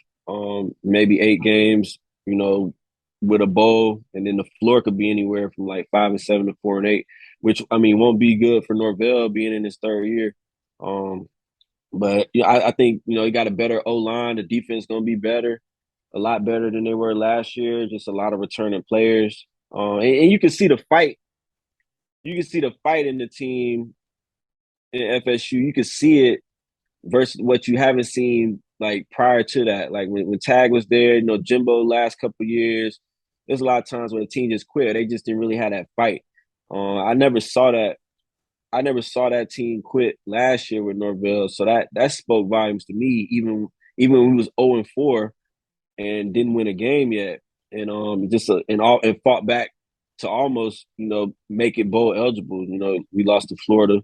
maybe 8 games, with a bowl, and then the floor could be anywhere from like 5-7 to 4-8, which I mean won't be good for Norvell being in his third year. Um, but I think he got a better O line. The defense gonna be better, a lot better than they were last year. Just a lot of returning players, and you can see the fight. You can see the fight in the team in FSU. You can see it versus what you haven't seen like prior to that. Like when Tag was there, Jimbo last couple years, there's a lot of times when the team just quit. They just didn't really have that fight. I never saw that. I never saw that team quit last year with Norvell. So that spoke volumes to me, even when we was 0-4 and didn't win a game yet. And and fought back to almost, make it bowl eligible. We lost to Florida.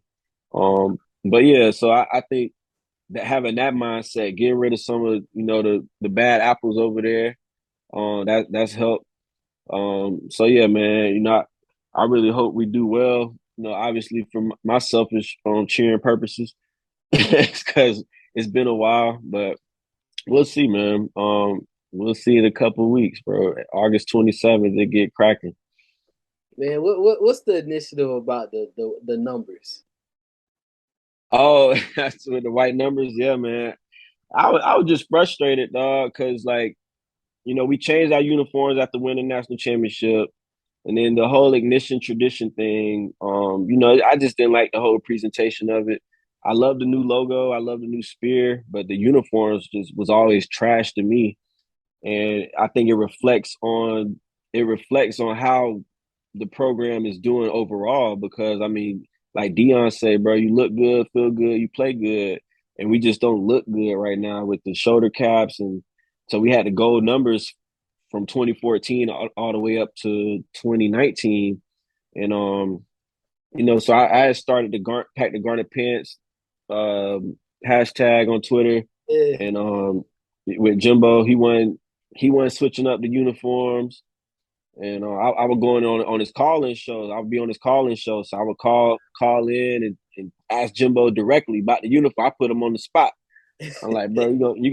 But yeah, so I think that having that mindset, getting rid of some of the bad apples over there, that's helped. So yeah, man, I really hope we do well. Obviously for my selfish cheering purposes, because it's been a while, but we'll see, man. We'll see in a couple of weeks, bro. August 27th, they get cracking. Man, what's the initiative about the numbers? Oh, that's with the white numbers, yeah, man. I was just frustrated, dog, because like we changed our uniforms after winning the national championship. And then the whole ignition tradition thing, I just didn't like the whole presentation of it. I love the new logo, I love the new spear, but the uniforms just was always trash to me. And I think it reflects on how the program is doing overall. Because I mean, like Dion said, bro, you look good, feel good, you play good, and we just don't look good right now with the shoulder caps. And so we had the gold numbers from 2014 all the way up to 2019, and so I had started to pack the garnet pants hashtag on Twitter. Yeah. And with Jimbo, he went switching up the uniforms. And I would go on his call-in shows. I would be on his call-in show, so I would call in and ask Jimbo directly about the uniform. I put him on the spot. I'm like, bro, you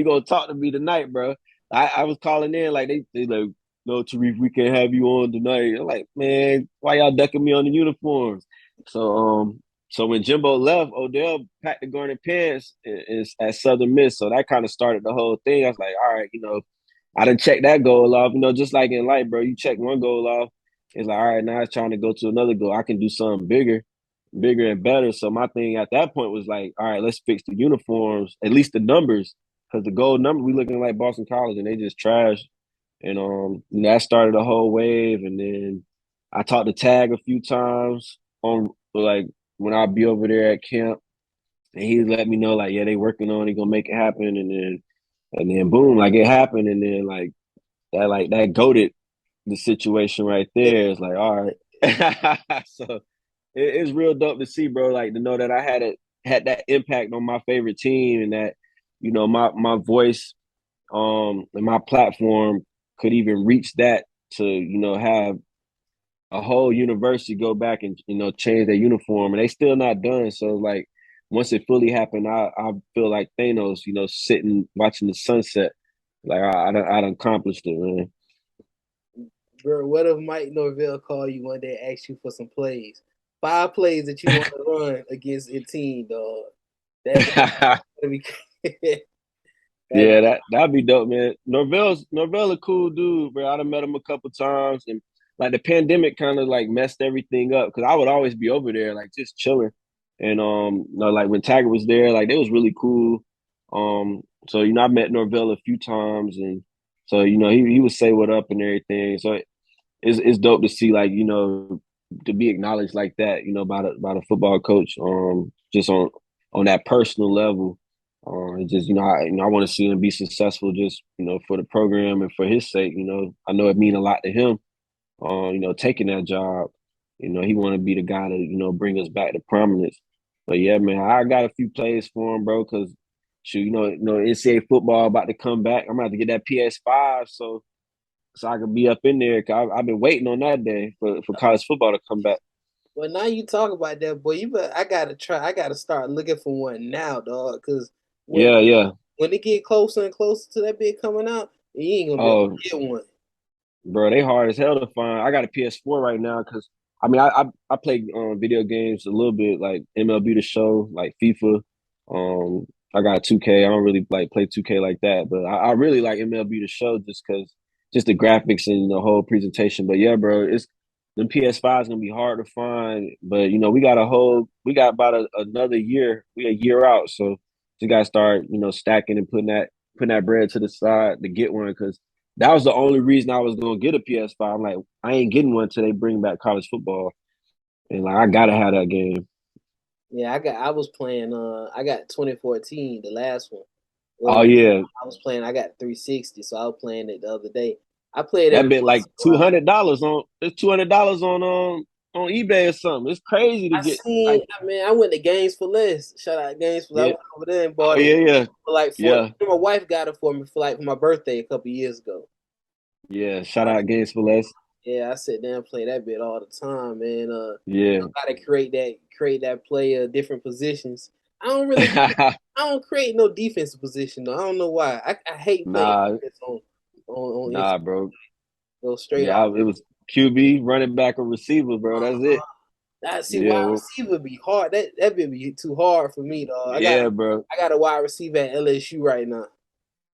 gonna talk to me tonight, bro. I was calling in like they like, no, TaReef, we can't have you on tonight. I'm like, man, why y'all ducking me on the uniforms? So when Jimbo left, Odell packed the garnet pants at Southern Miss. So that kind of started the whole thing. I was like, all right, I didn't check that goal off. Just like in life, bro, you check one goal off. It's like, all right, now it's trying to go to another goal. I can do something bigger and better. So my thing at that point was like, all right, let's fix the uniforms, at least the numbers, because the gold number we looking like Boston College and they just trash. And that started a whole wave. And then I talked to Tag a few times on like when I'd be over there at camp, and he let me know like, yeah, they working on it, gonna make it happen. And then boom, like it happened. And then that goated the situation right there. It's like, all right. So it's real dope to see, bro. Like to know that I had that impact on my favorite team, and that my voice and my platform could even reach that to have a whole university go back and change their uniform, and they still not done. So like once it fully happened, I feel like Thanos, sitting watching the sunset. Like I done accomplished it, man. Bro, what if Mike Norvell call you one day, ask you for some plays? 5 plays that you want to run against a team, dog. That would be Yeah, that'd be dope, man. Norvell a cool dude, bro. I'd have met him a couple times, and like the pandemic kind of like messed everything up because I would always be over there like just chilling, and like when Tiger was there, like it was really cool. So I met Norvell a few times, and so he would say what up and everything. So it's dope to see like to be acknowledged like that, by the football coach. just on that personal level. Just I want to see him be successful, just for the program and for his sake. I know it mean a lot to him. Taking that job. He want to be the guy to bring us back to prominence. But yeah, man, I got a few plays for him, bro. Because shoot, NCAA football about to come back. I'm gonna have to get that PS5 so I can be up in there. Cause I've been waiting on that day for college football to come back. Well, now you talk about that, boy. I gotta try. I gotta start looking for one now, dog. Cause when Yeah, yeah. when it get closer and closer to that bit coming out, you ain't gonna be able Oh, to get one. bro, they hard as hell to find. I got a PS4 right now because I play video games a little bit like MLB The Show, like FIFA. Um, I got 2K. I don't really like play 2K like that, but I really like MLB The Show just because just the graphics and the whole presentation. But yeah, bro, it's the PS5 is gonna be hard to find. But we got about another year. We a year out, so you gotta start stacking and putting that bread to the side to get one because that was the only reason I was gonna get a PS5. I'm like, I ain't getting one until they bring back college football, and like I gotta have that game. Yeah, I was playing. I got 2014, the last one. Oh Well, yeah, I was playing. I got 360, so I was playing it the other day. I play it that every bit like once in a two while. hundred dollars on it's $200 on eBay or something. It's crazy to I get seen. like I mean, I went to Games for Less. Shout out Games for Less. I yeah. went over there and Oh bought it yeah, yeah, for like 40. yeah, My wife got it for me for my birthday a couple years ago. yeah. Shout out Games for Less. Yeah, I sit down and play that bit all the time, man. Yeah. Gotta create that player different positions. I don't really I don't create no defensive position though. I don't know why. I hate playing Nah, defense on if nah, bro. go straight Yeah, off. it was QB, running back, or receiver, bro. That's it. I see Yeah, wide well, receiver be hard. That be too hard for me, dog. yeah, bro. I got a wide receiver at LSU right now.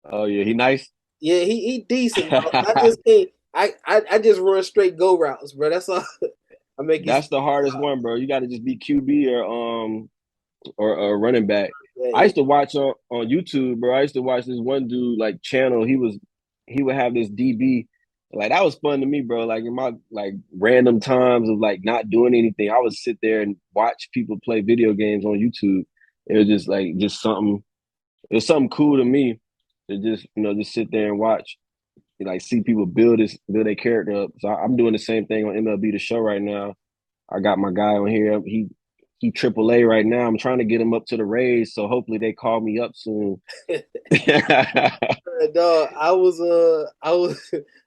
Oh yeah, he nice. Yeah, he decent, dog. I just can't. I just run straight go routes, bro. That's all. I make it. That's the hardest one, bro. You got to just be QB or running back. I Yeah, used to watch on YouTube, bro. I used to watch this one dude like channel. He would have this DB. Like that was fun to me, bro. Like in my like random times of like not doing anything, I would sit there and watch people play video games on YouTube. It was just like just something. It was something cool to me to just just sit there and watch, like see people build their character up. So I'm doing the same thing on MLB The Show right now. I got my guy on here. He AAA right now. I'm trying to get him up to the Rays, so hopefully they call me up soon. dog. I was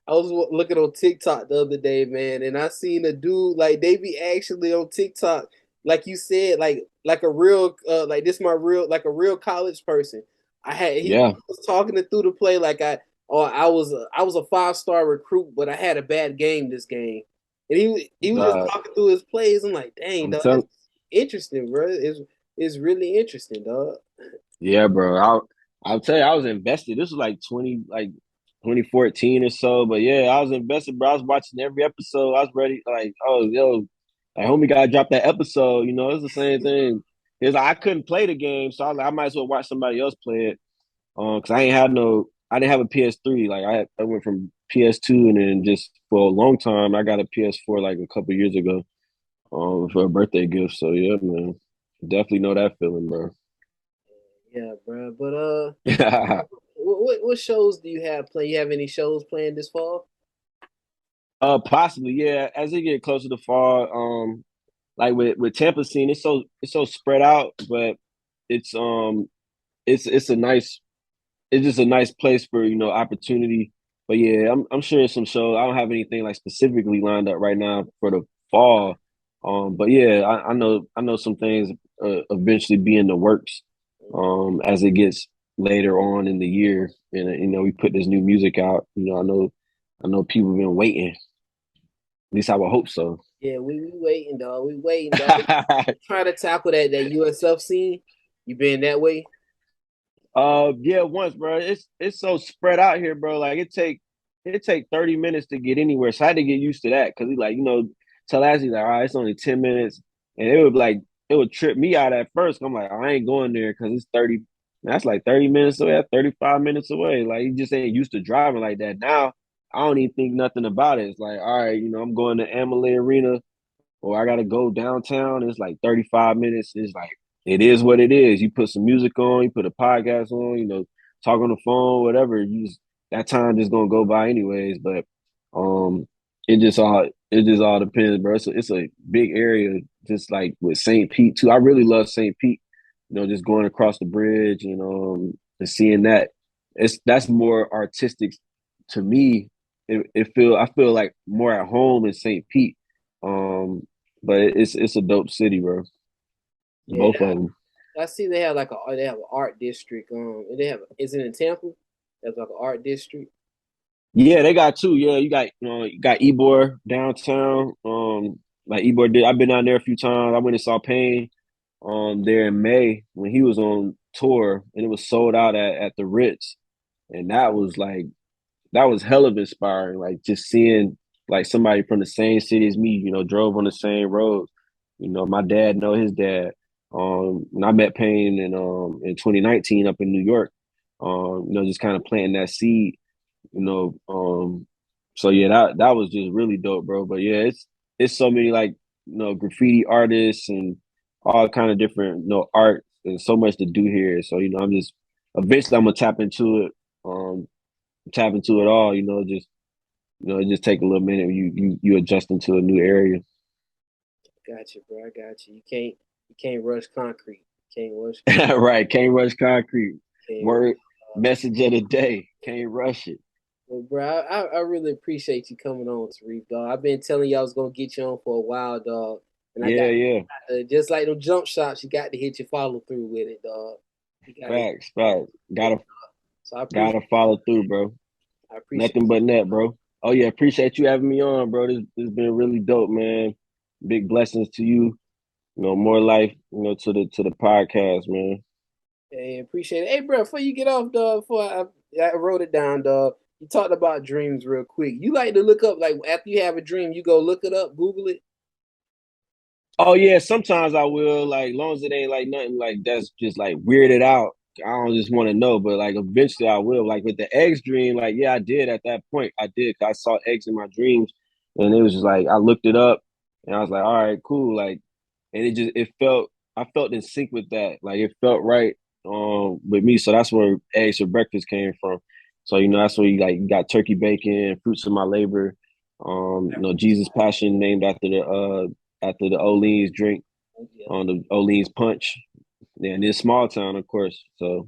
looking on TikTok the other day, man, and I seen a dude like they be actually on TikTok, like you said, like a real like this my real like a real college person. He Yeah, was talking it through the play like I was a 5-star recruit, but I had a bad game this game, and he was just uh, talking through his plays. I'm like, dang, I'm dog, that's telling. interesting, bro. It's really interesting, dog. Yeah, bro. I'll tell you, I was invested. This was like 2014 or so. But yeah, I was invested, bro. I was watching every episode. I was ready, like, oh, yo, like homie gotta drop that episode. It's the same thing. It's like I couldn't play the game, so I was like, I might as well watch somebody else play it. Because I didn't have a PS3. Like I went from PS2 and then just for a long time I got a PS4 like a couple years ago, for a birthday gift. So yeah, man, definitely know that feeling, bro. Yeah, bro. But what shows do you have play? You have any shows playing this fall? Possibly, yeah. As it get closer to fall, like with Tampa scene, it's so spread out, but it's it's a nice it's just a nice place for opportunity. But yeah, I'm sure some shows. I don't have anything like specifically lined up right now for the fall. But yeah, I know some things eventually be in the works. As it gets later on in the year, and we put this new music out. I know people have been waiting. At least I would hope so. Yeah, we waiting, dog. We waiting, dog. Trying to tackle that USF scene. You been that way? Yeah, once, bro. It's so spread out here, bro. Like it take 30 minutes to get anywhere. So I had to get used to that because he like, Tallahassee like, all right, it's only 10 minutes. And it would trip me out at first. I'm like, I ain't going there because it's 30. That's like 30 minutes away, 35 minutes away. Like you just ain't used to driving like that. Now I don't even think nothing about it. It's like, all right, I'm going to Amalie Arena or I gotta go downtown. It's like 35 minutes. It's like it is what it is. You put some music on, you put a podcast on, talk on the phone, whatever. That time just gonna go by anyways. But um, it just all depends, bro. It's a big area, just like with St. Pete too. I really love St. Pete. Just going across the bridge and seeing that. That's more artistic to me. I feel like more at home in St. Pete. Um, but it's a dope city, bro. Yeah, Both of them. I see they have they have an art district. They have is it in Temple? There's like an art district. Yeah, they got two. Yeah, you got Ybor downtown. Like Ybor did. I've been down there a few times. I went and saw Payne there in May when he was on tour, and it was sold out at the Ritz, and that was hell of inspiring. Like just seeing like somebody from the same city as me, drove on the same roads. My dad know his dad. When I met Payne in 2019 up in New York, just kind of planting that seed you know. So yeah, that was just really dope, bro. But yeah, it's so many like graffiti artists and all kind of different art and so much to do here. So I'm just eventually I'm gonna tap into it. Tap into it all. Just it just take a little minute. You adjust into a new area. Got you, bro. I got you. You can't rush concrete. You can't rush. Right, can't rush concrete. Can't rush. Word message of the day. Can't rush it. Well, bro, I really appreciate you coming on, TaReef, dog. I've been telling you I was gonna get you on for a while, dog. And I Yeah, got yeah. just like them jump shots, you got to hit your follow through with it, dog. You got to. Facts. So I appreciate. Gotta follow through, bro. I appreciate. Nothing but net, bro. Oh yeah, appreciate you having me on, bro. This been really dope, man. Big blessings to you. More life, to the podcast, man. Hey, appreciate it. Hey, bro, before you get off, dog, I wrote it down, dog. You talked about dreams real quick. You like to look up, like after you have a dream, you go look it up, Google it. Oh yeah, sometimes I will, like, long as it ain't like nothing like that's just like weirded out. I don't just want to know, but like eventually I will. Like with the eggs dream, like yeah, I did at that point. I did. 'Cause I saw eggs in my dreams, and it was just like I looked it up, and I was like, all right, cool. Like, and I felt in sync with that. Like it felt right with me. So that's where eggs for breakfast came from. So that's where you got turkey bacon, fruits of my labor. Jesus Passion named after the Olean's drink Yeah, on the Olean's punch. And it's small town, of course. So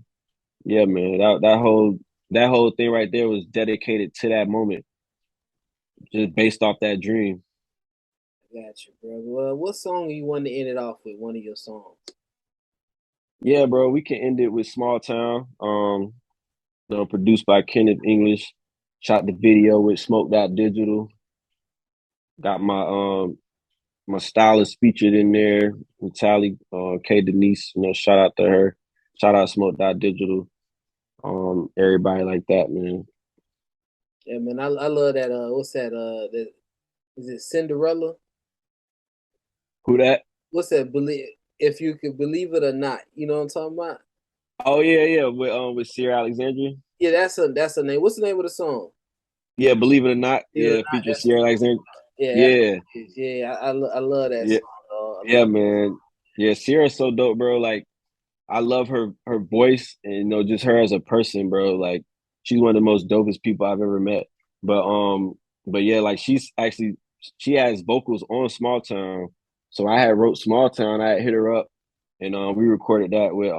yeah, man, that whole thing right there was dedicated to that moment, just based off that dream. I got you, bro. Well, what song you want to end it off with? One of your songs. Yeah, bro, we can end it with Small Town. Produced by Kenneth English. Shot the video with Smoked Out Digital. Got my stylist featured in there, Natalie, K Denise, shout out to her. Shout out Smoked Out Digital. Everybody like that, man. Yeah, man, I love that. What's that? That is it Cinderella? Who that? What's that? Believe if you could believe it or not. You know what I'm talking about? Oh yeah, with Sierra Alexandria. Yeah, that's a name. What's the name of the song? Yeah, believe it or not, Believe it or yeah, not, feature Sierra Alexandria. yeah, that's Yeah, what it is. Yeah, I love that yeah, song, dog. I yeah, love. man. Yeah, Sierra's so dope, bro. Like I love her voice and just her as a person, bro. Like she's one of the most dopest people I've ever met. But yeah, like she has vocals on Small Town. So I had wrote Small Town, I had hit her up and we recorded that with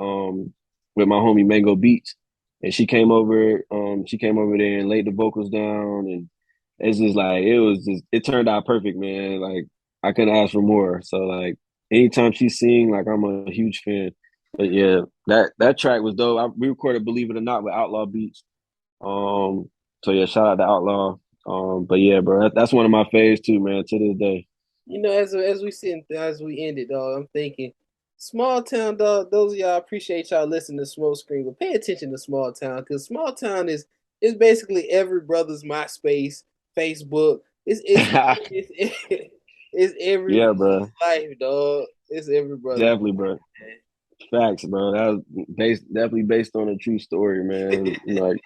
my homie Mango Beats. And she came over there and laid the vocals down and it's just like it turned out perfect, man. Like I couldn't ask for more. So like anytime she sing, like I'm a huge fan. But yeah, that track was dope. We recorded "Believe It or Not" with Outlaw Beats. So yeah, shout out to Outlaw. But yeah, bro, that's one of my faves too, man. To this day. As we end it, dog, I'm thinking small town, dog. Those of y'all I appreciate y'all listening to Smoke Screen, but pay attention to small town because small town is basically every brother's MySpace, Facebook. It's every Yeah, brother's bro. life, dog. It's every brother. Definitely, bro. Facts, bro. That was definitely based on a true story, man. Like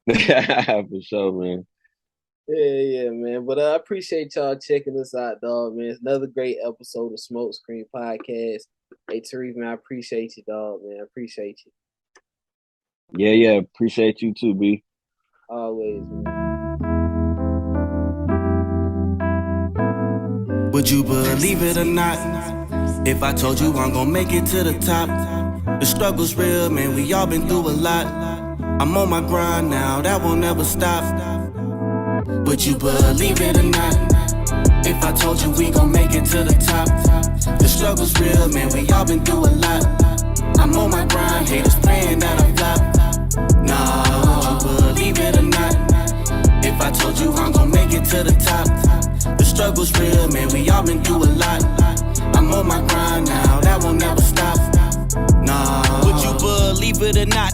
for sure, man. Yeah, man. But I appreciate y'all checking us out, dog, man. It's another great episode of Smoke Screen Podcast. Hey, TaReef, man, I appreciate you, dog, man. I appreciate you. Yeah. Appreciate you too, B. Always, man. Would you believe it or not? If I told you I'm gonna make it to the top. The struggle's real, man, we all been through a lot. I'm on my grind now, that won't ever stop. Would you believe it or not? If I told you we gon' make it to the top. The struggle's real, man, we all been through a lot. I'm on my grind, haters praying that I flop. Nah, would you believe it or not? If I told you I'm gon' make it to the top. The struggle's real, man, we all been through a lot. I'm on my grind now, that won't never stop. Nah, would you believe it or not?